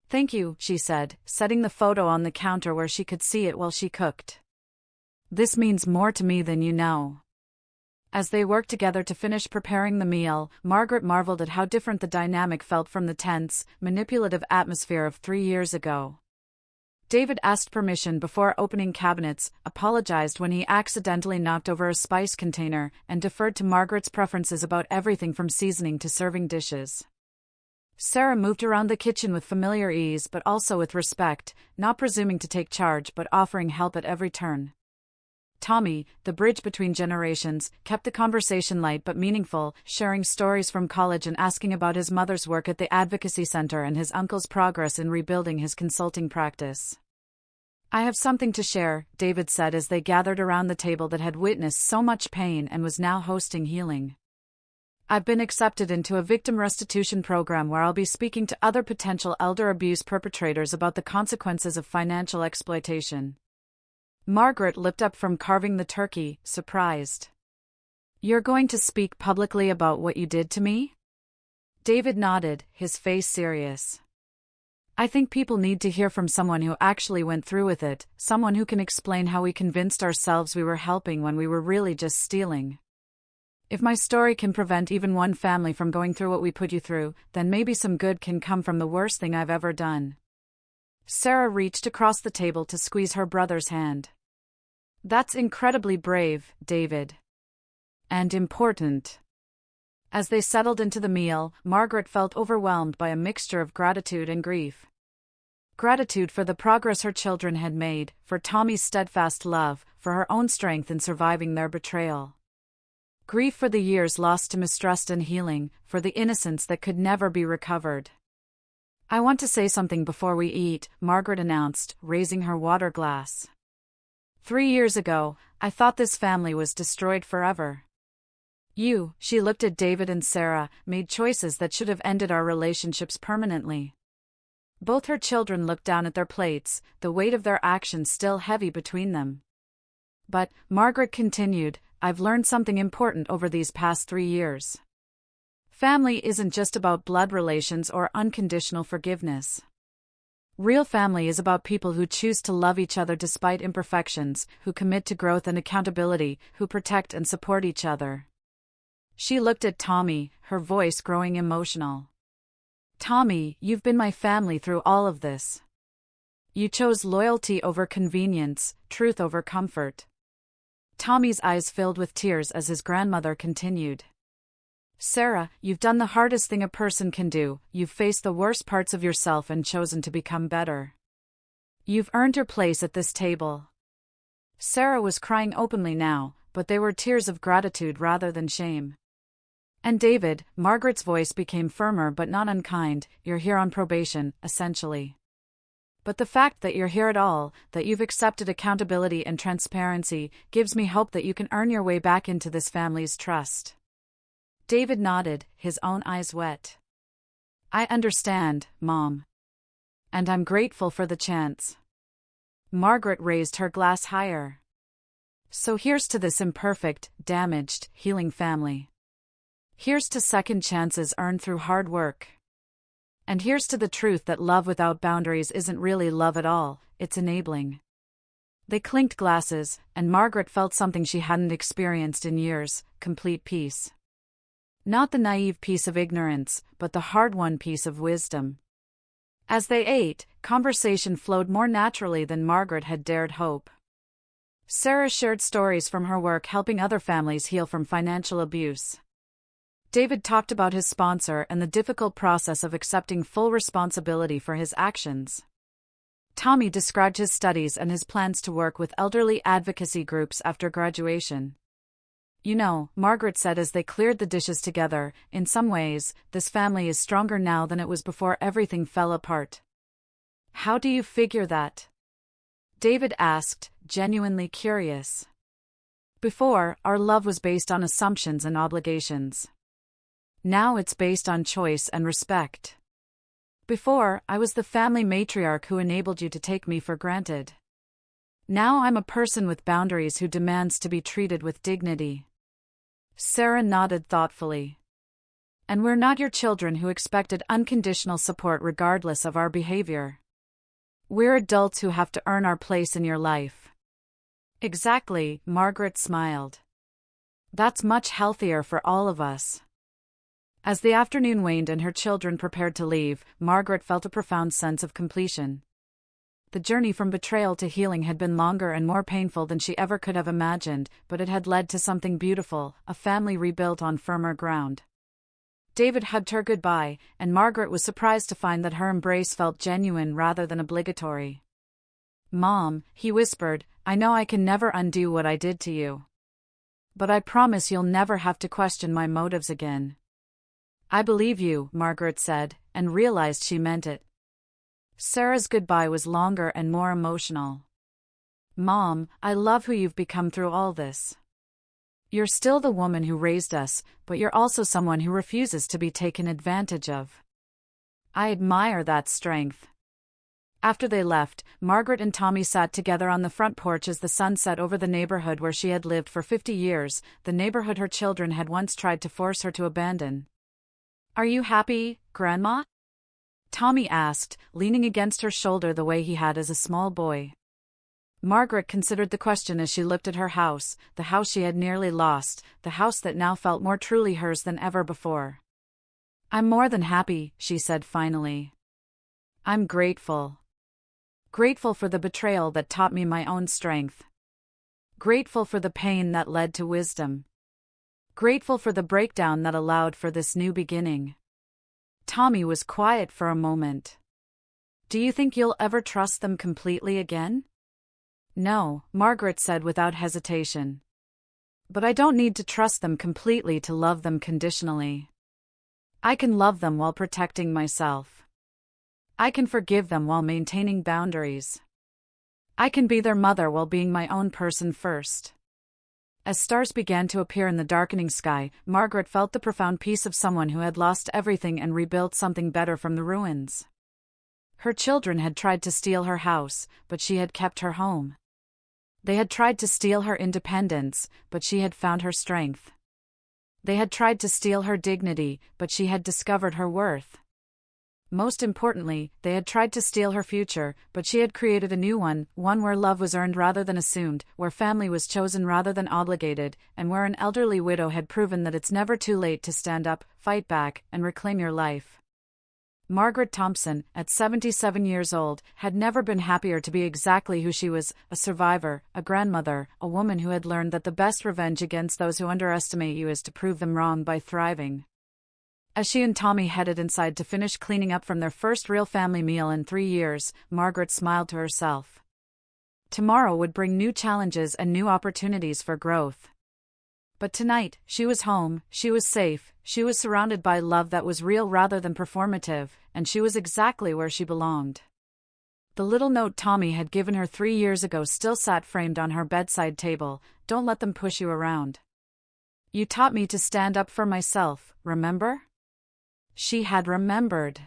"Thank you," she said, setting the photo on the counter where she could see it while she cooked. "This means more to me than you know." As they worked together to finish preparing the meal, Margaret marveled at how different the dynamic felt from the tense, manipulative atmosphere of 3 years ago. David asked permission before opening cabinets, apologized when he accidentally knocked over a spice container, and deferred to Margaret's preferences about everything from seasoning to serving dishes. Sarah moved around the kitchen with familiar ease but also with respect, not presuming to take charge but offering help at every turn. Tommy, the bridge between generations, kept the conversation light but meaningful, sharing stories from college and asking about his mother's work at the Advocacy Center and his uncle's progress in rebuilding his consulting practice. "I have something to share," David said as they gathered around the table that had witnessed so much pain and was now hosting healing. "I've been accepted into a victim restitution program where I'll be speaking to other potential elder abuse perpetrators about the consequences of financial exploitation." Margaret looked up from carving the turkey, surprised. "You're going to speak publicly about what you did to me?" David nodded, his face serious. I think people need to hear from someone who actually went through with it, someone who can explain how we convinced ourselves we were helping when we were really just stealing. If my story can prevent even one family from going through what we put you through, then maybe some good can come from the worst thing I've ever done." Sarah reached across the table to squeeze her brother's hand. "That's incredibly brave, David. And important." As they settled into the meal, Margaret felt overwhelmed by a mixture of gratitude and grief. Gratitude for the progress her children had made, for Tommy's steadfast love, for her own strength in surviving their betrayal. Grief for the years lost to mistrust and healing, for the innocence that could never be recovered. "I want to say something before we eat," Margaret announced, raising her water glass. 3 years ago, I thought this family was destroyed forever. You," she looked at David and Sarah, "made choices that should have ended our relationships permanently." Both her children looked down at their plates, the weight of their actions still heavy between them. "But," Margaret continued, "I've learned something important over these past 3 years. Family isn't just about blood relations or unconditional forgiveness. Real family is about people who choose to love each other despite imperfections, who commit to growth and accountability, who protect and support each other." She looked at Tommy, her voice growing emotional. "Tommy, you've been my family through all of this. You chose loyalty over convenience, truth over comfort." Tommy's eyes filled with tears as his grandmother continued. "Sarah, you've done the hardest thing a person can do, you've faced the worst parts of yourself and chosen to become better. You've earned your place at this table." Sarah was crying openly now, but they were tears of gratitude rather than shame. "And David," Margaret's voice became firmer but not unkind, "you're here on probation, essentially. But the fact that you're here at all, that you've accepted accountability and transparency, gives me hope that you can earn your way back into this family's trust." David nodded, his own eyes wet. "I understand, Mom. And I'm grateful for the chance." Margaret raised her glass higher. "So here's to this imperfect, damaged, healing family. Here's to second chances earned through hard work. And here's to the truth that love without boundaries isn't really love at all, it's enabling." They clinked glasses, and Margaret felt something she hadn't experienced in years, complete peace. Not the naive peace of ignorance, but the hard-won peace of wisdom. As they ate, conversation flowed more naturally than Margaret had dared hope. Sarah shared stories from her work helping other families heal from financial abuse. David talked about his sponsor and the difficult process of accepting full responsibility for his actions. Tommy described his studies and his plans to work with elderly advocacy groups after graduation. "You know," Margaret said as they cleared the dishes together, "in some ways, this family is stronger now than it was before everything fell apart." "How do you figure that?" David asked, genuinely curious. "Before, our love was based on assumptions and obligations. Now it's based on choice and respect. Before, I was the family matriarch who enabled you to take me for granted. Now I'm a person with boundaries who demands to be treated with dignity." Sarah nodded thoughtfully. "And we're not your children who expected unconditional support regardless of our behavior. We're adults who have to earn our place in your life." "Exactly," Margaret smiled. "That's much healthier for all of us." As the afternoon waned and her children prepared to leave, Margaret felt a profound sense of completion. The journey from betrayal to healing had been longer and more painful than she ever could have imagined, but it had led to something beautiful, a family rebuilt on firmer ground. David hugged her goodbye, and Margaret was surprised to find that her embrace felt genuine rather than obligatory. "Mom," he whispered, "I know I can never undo what I did to you. But I promise you'll never have to question my motives again." "I believe you," Margaret said, and realized she meant it. Sarah's goodbye was longer and more emotional. "Mom, I love who you've become through all this. You're still the woman who raised us, but you're also someone who refuses to be taken advantage of. I admire that strength." After they left, Margaret and Tommy sat together on the front porch as the sun set over the neighborhood where she had lived for 50 years, the neighborhood her children had once tried to force her to abandon. "Are you happy, Grandma?" Tommy asked, leaning against her shoulder the way he had as a small boy. Margaret considered the question as she looked at her house, the house she had nearly lost, the house that now felt more truly hers than ever before. "I'm more than happy," she said finally. "I'm grateful. Grateful for the betrayal that taught me my own strength. Grateful for the pain that led to wisdom. Grateful for the breakdown that allowed for this new beginning." Tommy was quiet for a moment. "Do you think you'll ever trust them completely again?" "No," Margaret said without hesitation. "But I don't need to trust them completely to love them conditionally. I can love them while protecting myself. I can forgive them while maintaining boundaries. I can be their mother while being my own person first." As stars began to appear in the darkening sky, Margaret felt the profound peace of someone who had lost everything and rebuilt something better from the ruins. Her children had tried to steal her house, but she had kept her home. They had tried to steal her independence, but she had found her strength. They had tried to steal her dignity, but she had discovered her worth. Most importantly, they had tried to steal her future, but she had created a new one, one where love was earned rather than assumed, where family was chosen rather than obligated, and where an elderly widow had proven that it's never too late to stand up, fight back, and reclaim your life. Margaret Thompson, at 77 years old, had never been happier to be exactly who she was, a survivor, a grandmother, a woman who had learned that the best revenge against those who underestimate you is to prove them wrong by thriving. As she and Tommy headed inside to finish cleaning up from their first real family meal in 3 years, Margaret smiled to herself. Tomorrow would bring new challenges and new opportunities for growth. But tonight, she was home, she was safe, she was surrounded by love that was real rather than performative, and she was exactly where she belonged. The little note Tommy had given her 3 years ago still sat framed on her bedside table. "Don't let them push you around. You taught me to stand up for myself, remember?" She had remembered.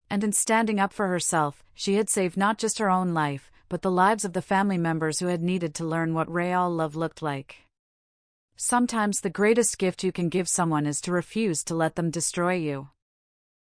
And in standing up for herself, she had saved not just her own life, but the lives of the family members who had needed to learn what real love looked like. Sometimes the greatest gift you can give someone is to refuse to let them destroy you.